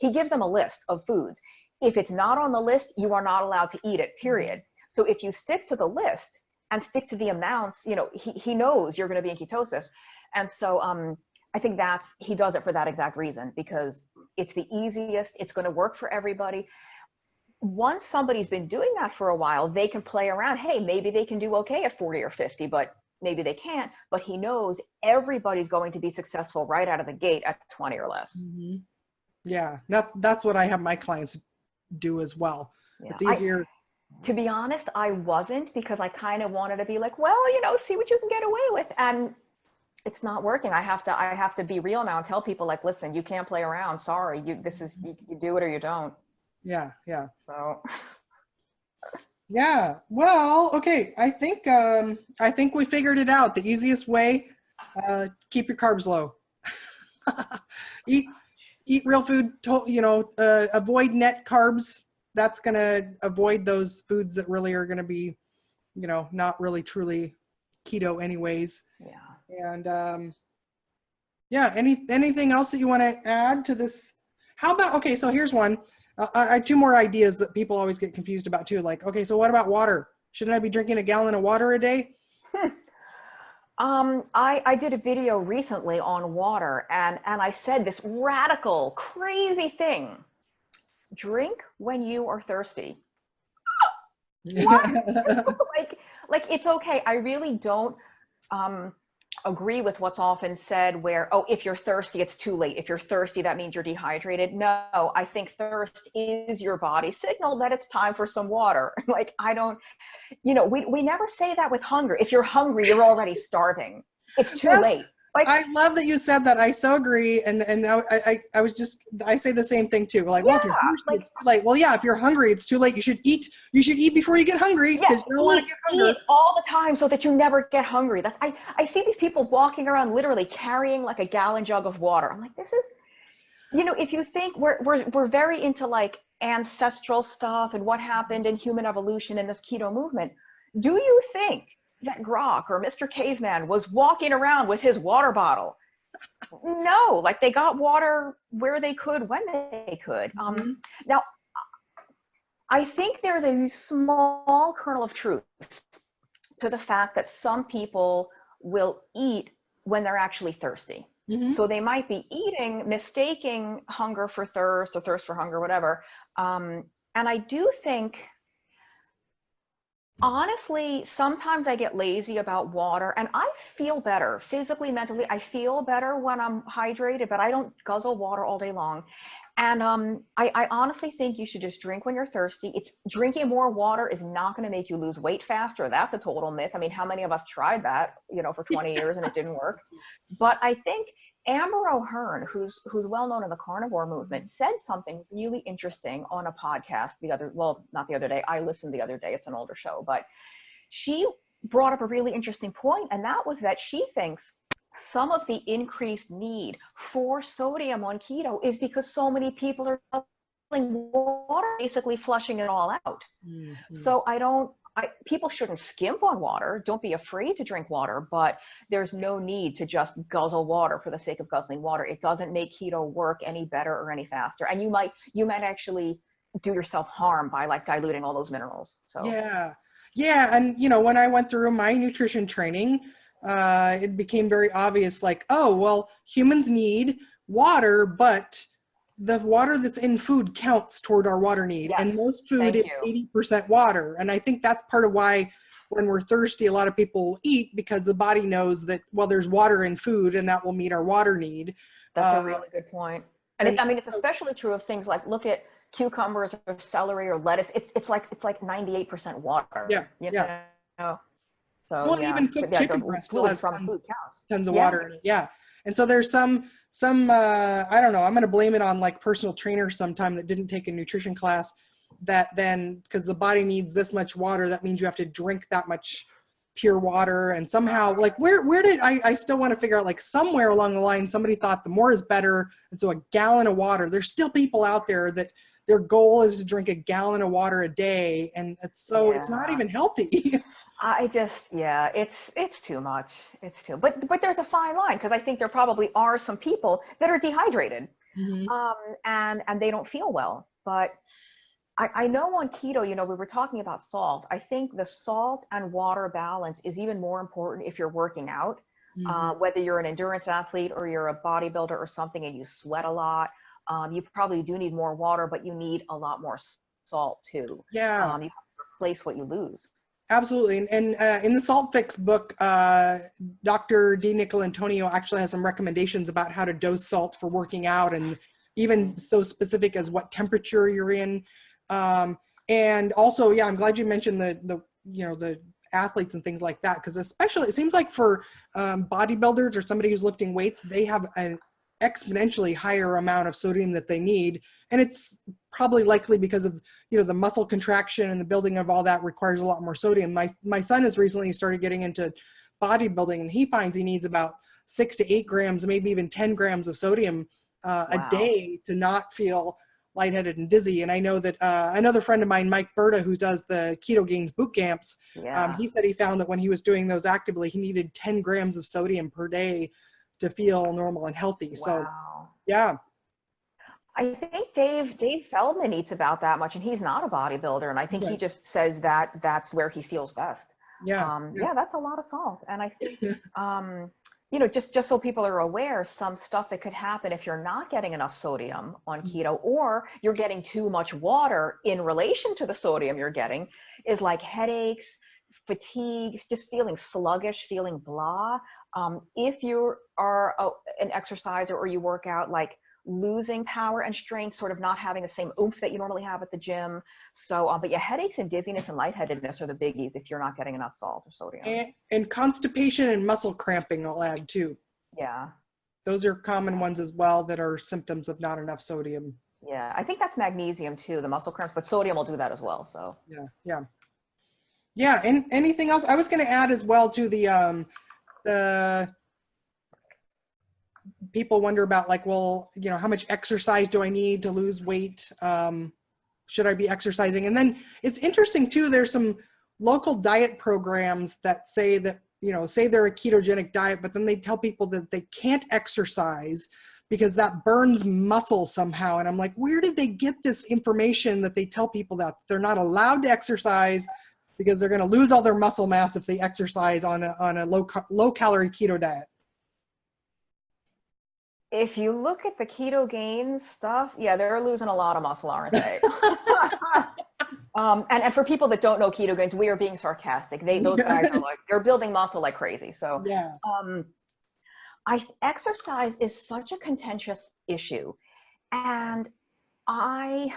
He gives them a list of foods. If it's not on the list, you are not allowed to eat it, period. So if you stick to the list and stick to the amounts, he knows you're going to be in ketosis. And so, I think he does it for that exact reason, because it's the easiest, it's going to work for everybody. Once somebody's been doing that for a while, they can play around. Hey, maybe they can do okay at 40 or 50, but maybe they can't. But he knows everybody's going to be successful right out of the gate at 20 or less. Mm-hmm. Yeah, that's what I have my clients do as well. Yeah. It's easier. To be honest, I wasn't, because I kind of wanted to be like, well, see what you can get away with. And it's not working. I have to be real now and tell people like, listen, you can't play around. Sorry. You do it or you don't. Yeah. Yeah. So. Yeah. Well, okay. I think we figured it out. The easiest way, keep your carbs low. Eat real food, avoid net carbs. That's going to avoid those foods that really are going to be, not really truly keto anyways. Yeah. And anything else that you want to add to this? How about, okay, so here's one. I have 2 more ideas that people always get confused about too. Like, okay, so what about water? Shouldn't I be drinking a gallon of water a day? I did a video recently on water, and I said this radical, crazy thing. Drink when you are thirsty. What? like it's okay. I really don't agree with what's often said where, oh, if you're thirsty, it's too late. If you're thirsty, that means you're dehydrated. No, I think thirst is your body's signal that it's time for some water. Like, I don't, we never say that with hunger. If you're hungry, you're already starving. It's too late. Like, I love that you said that. I so agree. And I say the same thing too. Like, well, if you're thirsty, it's too late. Well, yeah, if you're hungry, it's too late. You should eat before you get hungry, because you don't want to get hungry. Eat all the time so that you never get hungry. I see these people walking around literally carrying like a gallon jug of water. I'm like, this is, if you think we're very into like ancestral stuff and what happened in human evolution in this keto movement. Do you think that Grok or Mr. Caveman was walking around with his water bottle? No, like they got water where they could, when they could. Now, I think there's a small kernel of truth to the fact that some people will eat when they're actually thirsty. Mm-hmm. So they might be eating, mistaking hunger for thirst or thirst for hunger, whatever. And I do think Honestly, sometimes I get lazy about water and I feel better physically, mentally. I feel better when I'm hydrated, but I don't guzzle water all day long. And I honestly think you should just drink when you're thirsty. It's drinking more water is not going to make you lose weight faster. That's a total myth. I mean, how many of us tried that, for 20 years and it didn't work? But I think Amber O'Hearn, who's well known in the carnivore movement, said something really interesting on a podcast not the other day. I listened the other day. It's an older show, but she brought up a really interesting point, and that was that she thinks some of the increased need for sodium on keto is because so many people are guzzling water, basically flushing it all out. Mm-hmm. So people shouldn't skimp on water. Don't be afraid to drink water, but there's no need to just guzzle water for the sake of guzzling water. It doesn't make keto work any better or any faster. And you might actually do yourself harm by like diluting all those minerals. So Yeah. Yeah. And, when I went through my nutrition training, it became very obvious, like, oh, well, humans need water, but the water that's in food counts toward our water need. yes, And most food thank is you. 80% water. And I think that's part of why when we're thirsty, a lot of people eat, because the body knows that, well, there's water in food and that will meet our water need. That's a really good point. And And it's especially true of things like look at cucumbers or celery or lettuce. It's like 98% water. yeah, yeah. So Well, yeah, even but cooked yeah, chicken the breast still fluid has from food counts. tons of Yeah. water in it. Yeah. And so there's some I don't know, I'm going to blame it on like personal trainers sometime that didn't take a nutrition class, that then, because the body needs this much water, that means you have to drink that much pure water. And somehow, like, where did I still want to figure out, like, somewhere along the line somebody thought the more is better, and so a gallon of water. There's still people out there that their goal is to drink a gallon of water a day, and it's not even healthy. It's too much. But there's a fine line because I think there probably are some people that are dehydrated, Mm-hmm. and they don't feel well. But I know on keto, we were talking about salt. I think the salt and water balance is even more important if you're working out, Mm-hmm. whether you're an endurance athlete or you're a bodybuilder or something and you sweat a lot. You probably do need more water, but you need a lot more salt too. Yeah. You have to replace what you lose. Absolutely. And in the Salt Fix book, Dr. D. Nicolantonio actually has some recommendations about how to dose salt for working out, and even so specific as what temperature you're in. And also, yeah, I'm glad you mentioned the athletes and things like that, because especially it seems like for bodybuilders or somebody who's lifting weights, they have an exponentially higher amount of sodium that they need. And it's probably likely because of, the muscle contraction and the building of all that requires a lot more sodium. My son has recently started getting into bodybuilding, and he finds he needs about 6 to 8 grams, maybe even 10 grams of sodium a Wow. day to not feel lightheaded and dizzy. And I know that another friend of mine, Mike Berta, who does the Keto Gains boot camps, Yeah. he said he found that when he was doing those actively, he needed 10 grams of sodium per day to feel normal and healthy. So Wow. yeah. I think Dave Feldman eats about that much, and he's not a bodybuilder. And I think he Right. just says that that's where he feels best. Yeah. Yeah, that's a lot of salt. And I think, just so people are aware, some stuff that could happen if you're not getting enough sodium on keto, or you're getting too much water in relation to the sodium you're getting, is like headaches, fatigue, just feeling sluggish, feeling blah. If you are an exerciser or you work out, like losing power and strength, sort of not having the same oomph that you normally have at the gym. So, but yeah, headaches and dizziness and lightheadedness are the biggies if you're not getting enough salt or sodium. And constipation and muscle cramping, I'll add too. Yeah. Those are common ones as well that are symptoms of not enough sodium. Yeah. I think that's magnesium too, the muscle cramps, but sodium will do that as well. So Yeah. Yeah. Yeah. And anything else? I was going to add as well to the people wonder about, like, well, how much exercise do I need to lose weight? Should I be exercising? And then it's interesting too, there's some local diet programs that say that, say they're a ketogenic diet, but then they tell people that they can't exercise because that burns muscle somehow. And I'm like, where did they get this information that they tell people that they're not allowed to exercise because they're going to lose all their muscle mass if they exercise on a low calorie keto diet? if you look at the keto gains stuff, yeah, they're losing a lot of muscle, aren't they? And for people that don't know ketogons, we are being sarcastic. Those guys are like, they're building muscle like crazy. So, Yeah. Exercise is such a contentious issue. And I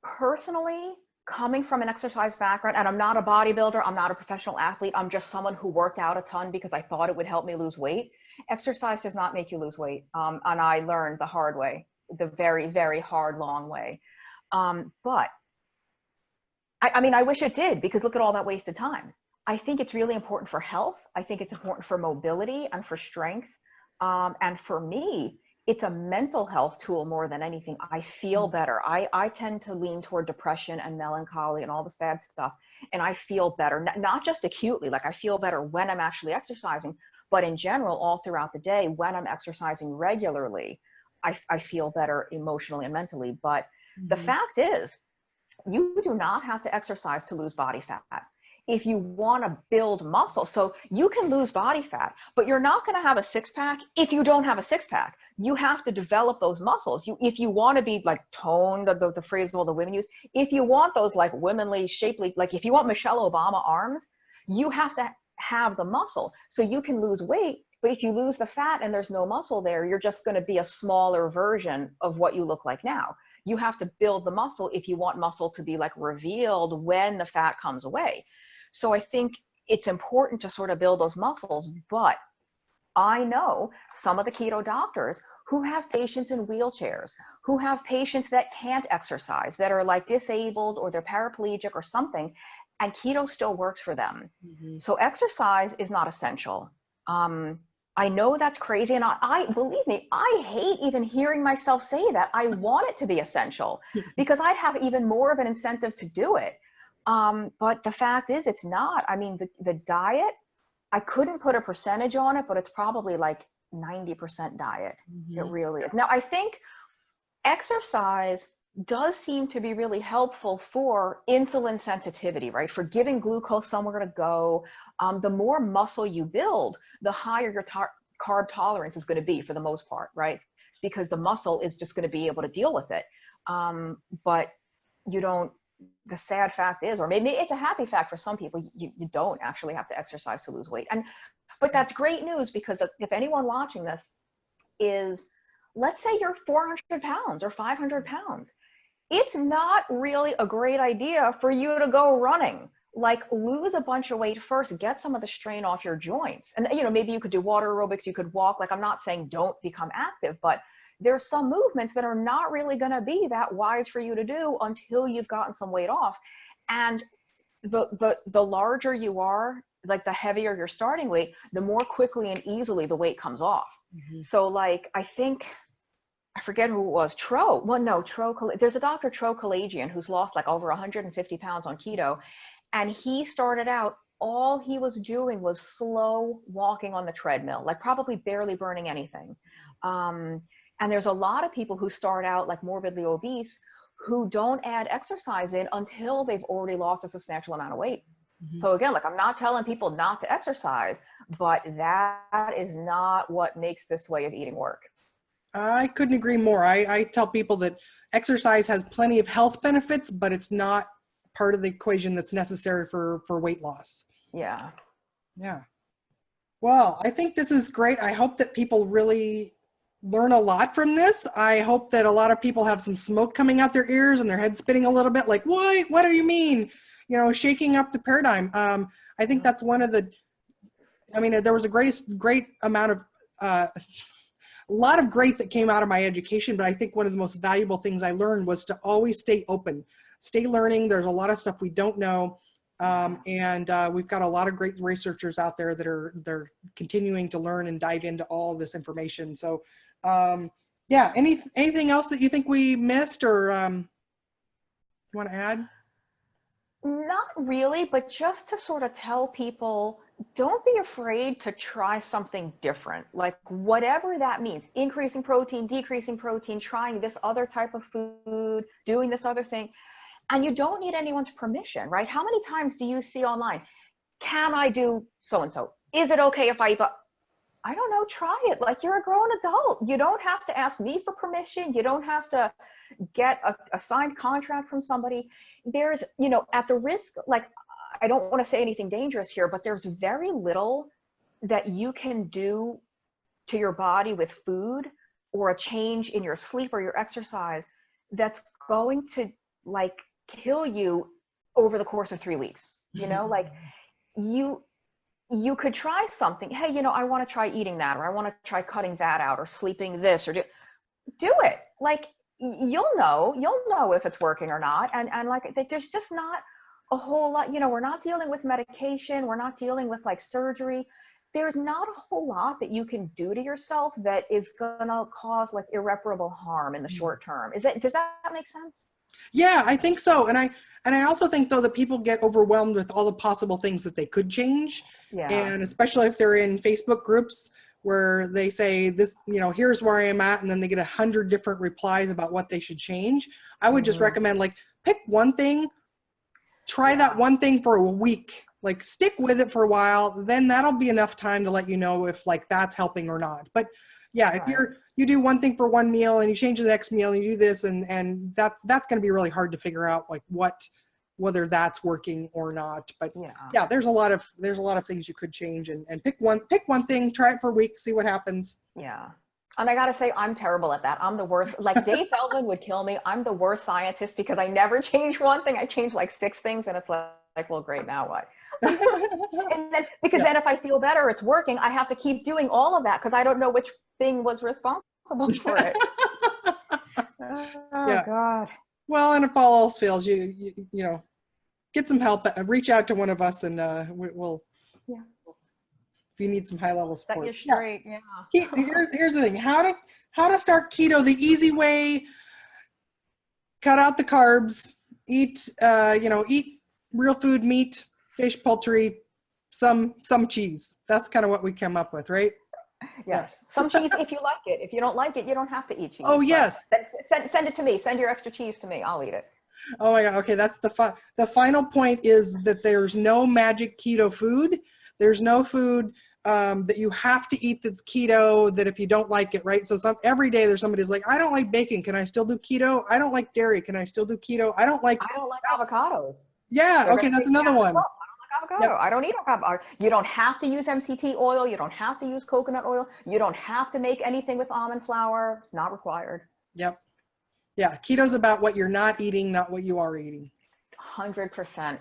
personally, coming from an exercise background, and I'm not a bodybuilder, I'm not a professional athlete, I'm just someone who worked out a ton because I thought it would help me lose weight. Exercise does not make you lose weight. And I learned the hard way, the very, very hard, long way. But I mean, I wish it did, because look at all that wasted time. I think it's really important for health. I think it's important for mobility and for strength. And for me, it's a mental health tool more than anything. I feel better. I tend to lean toward depression and melancholy and all this bad stuff. And I feel better, not just acutely, like I feel better when I'm actually exercising, but in general, all throughout the day, when I'm exercising regularly, I feel better emotionally and mentally. But the fact is, you do not have to exercise to lose body fat. If you want to build muscle, so you can lose body fat, but you're not going to have a six-pack if you don't have a six-pack. You have to develop those muscles. If you want to be like toned, the phrase all the women use, if you want those like womanly, shapely, like if you want Michelle Obama arms, you have to have the muscle. So you can lose weight, but if you lose the fat and there's no muscle there, you're just going to be a smaller version of what you look like now. You have to build the muscle if you want muscle to be like revealed when the fat comes away. So I think it's important to sort of build those muscles, but I know some of the keto doctors who have patients in wheelchairs, who have patients that can't exercise, that are like disabled or they're paraplegic or something, and keto still works for them. So exercise is not essential. I know that's crazy, and I believe me, I hate even hearing myself say that. I want it to be essential because I'd have even more of an incentive to do it. But the fact is, it's not. I mean, the diet, I couldn't put a percentage on it, but it's probably like 90% diet. It really is. Now, I think exercise does seem to be really helpful for insulin sensitivity, right? For giving glucose somewhere to go. The more muscle you build, the higher your carb tolerance is going to be for the most part, right? Because the muscle is just going to be able to deal with it. But you don't, the sad fact is, or maybe it's a happy fact for some people, you don't actually have to exercise to lose weight. But that's great news, because if anyone watching this is, let's say you're 400 pounds or 500 pounds, it's not really a great idea for you to go running. Like, lose a bunch of weight first, get some of the strain off your joints. And, you know, maybe you could do water aerobics, you could walk. Like, I'm not saying don't become active, but there's some movements that are not really going to be that wise for you to do until you've gotten some weight off. And the larger you are, like the heavier your starting weight, the more quickly and easily the weight comes off. So like, I think, I forget who it was, there's a Dr. Tro Kalayjian who's lost like over 150 pounds on keto. And he started out, all he was doing was slow walking on the treadmill, like probably barely burning anything. And there's a lot of people who start out like morbidly obese who don't add exercise in until they've already lost a substantial amount of weight. So again, like, I'm not telling people not to exercise, but that is not what makes this way of eating work. I couldn't agree more. I tell people that exercise has plenty of health benefits, but it's not part of the equation that's necessary for weight loss. Yeah. Yeah. Well, I think this is great. I hope that people really learn a lot from this. I hope that a lot of people have some smoke coming out their ears and their head spinning a little bit, like, what do you mean? You know, shaking up the paradigm. I think that's one of the, I mean, there was a great amount of, a lot of great that came out of my education, but I think one of the most valuable things I learned was to always stay open, stay learning. There's a lot of stuff we don't know. And we've got a lot of great researchers out there that they're continuing to learn and dive into all this information. So yeah, anything else that you think we missed, or you want to add? Not really, but just to sort of tell people, don't be afraid to try something different. Like, whatever that means, increasing protein, decreasing protein, trying this other type of food, doing this other thing. And you don't need anyone's permission, right? How many times do you see online, can I do so-and-so? Is it okay if I eat? I don't know, try it. Like, you're a grown adult. You don't have to ask me for permission. You don't have to get a signed contract from somebody. There's, you know, at the risk, like, I don't want to say anything dangerous here, but there's very little that you can do to your body with food or a change in your sleep or your exercise that's going to like kill you over the course of 3 weeks. You know, like, you could try something. Hey, you know, I want to try eating that, or I want to try cutting that out, or sleeping this, or do it. Like, you'll know if it's working or not. And like, there's just not a whole lot, you know, we're not dealing with medication. We're not dealing with like surgery. There's not a whole lot that you can do to yourself that is gonna cause like irreparable harm in the short term. Does that make sense? Yeah, I think so. And I also think though that people get overwhelmed with all the possible things that they could change. Yeah. And especially if they're in Facebook groups where they say this, you know, here's where I am at, and then they get 100 different replies about what they should change. I would just recommend, like, pick one thing, try that one thing for a week, like stick with it for a while, then that'll be enough time to let you know if like that's helping or not. But yeah, if you do one thing for one meal and you change the next meal and you do this, and that's going to be really hard to figure out like whether that's working or not. But yeah, there's a lot of things you could change, and pick one thing, try it for a week, see what happens. Yeah. And I got to say, I'm terrible at that. I'm the worst. Like, Dave Feldman would kill me. I'm the worst scientist because I never change one thing. I change like 6 things, and it's like, well, great, now what? And then, because then if I feel better, it's working, I have to keep doing all of that because I don't know which thing was responsible for it. Oh, God. Well, and if all else fails, you know, get some help. Reach out to one of us, and we'll. Yeah. If you need some high level support. Set you straight. Yeah. Here's the thing: how to start keto the easy way. Cut out the carbs. Eat eat real food, meat, fish, poultry, some cheese. That's kind of what we came up with, right? Yes. Some cheese if you like it. If you don't like it, you don't have to eat cheese. Oh, yes. Send it to me. Send your extra cheese to me. I'll eat it. Oh my God. Okay. That's the final point is that there's no magic keto food. There's no food that you have to eat that's keto, that if you don't like it, right? So every day there's somebody's like, I don't like bacon. Can I still do keto? I don't like dairy. Can I still do keto? I don't like avocados. Yeah. Okay. That's another one. Avocado. Yep. I don't eat avocado. You don't have to use MCT oil. You don't have to use coconut oil. You don't have to make anything with almond flour. It's not required. Yep. Yeah. Keto's about what you're not eating, not what you are eating. 100%.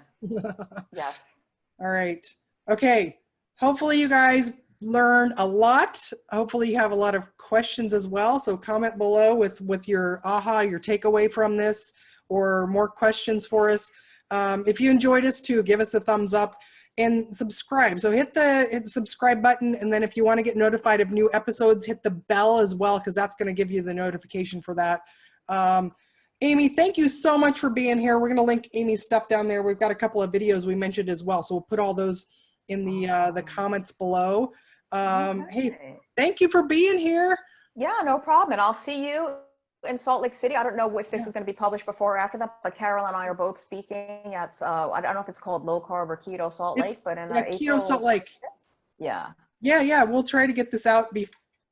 Yes. All right. Okay. Hopefully you guys learned a lot. Hopefully you have a lot of questions as well. So comment below with your your takeaway from this, or more questions for us. If you enjoyed us too, give us a thumbs up and subscribe. So hit the subscribe button. And then if you want to get notified of new episodes, hit the bell as well, because that's going to give you the notification for that. Amy, thank you so much for being here. We're going to link Amy's stuff down there. We've got a couple of videos we mentioned as well. So we'll put all those in the comments below. Hey, thank you for being here. Yeah, no problem. And I'll see you in Salt Lake City. I don't know if this is going to be published before or after that, but Carole and I are both speaking at, I don't know if it's called Low Carb or Keto Salt Lake, but in Keto Salt Lake. Yeah. Yeah. We'll try to get this out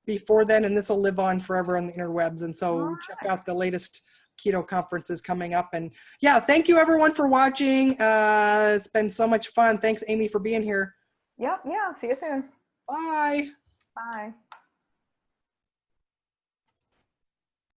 before then, and this will live on forever on the interwebs. And so check out the latest keto conferences coming up. And yeah, thank you everyone for watching. It's been so much fun. Thanks, Amy, for being here. Yep. Yeah. See you soon. Bye. Bye.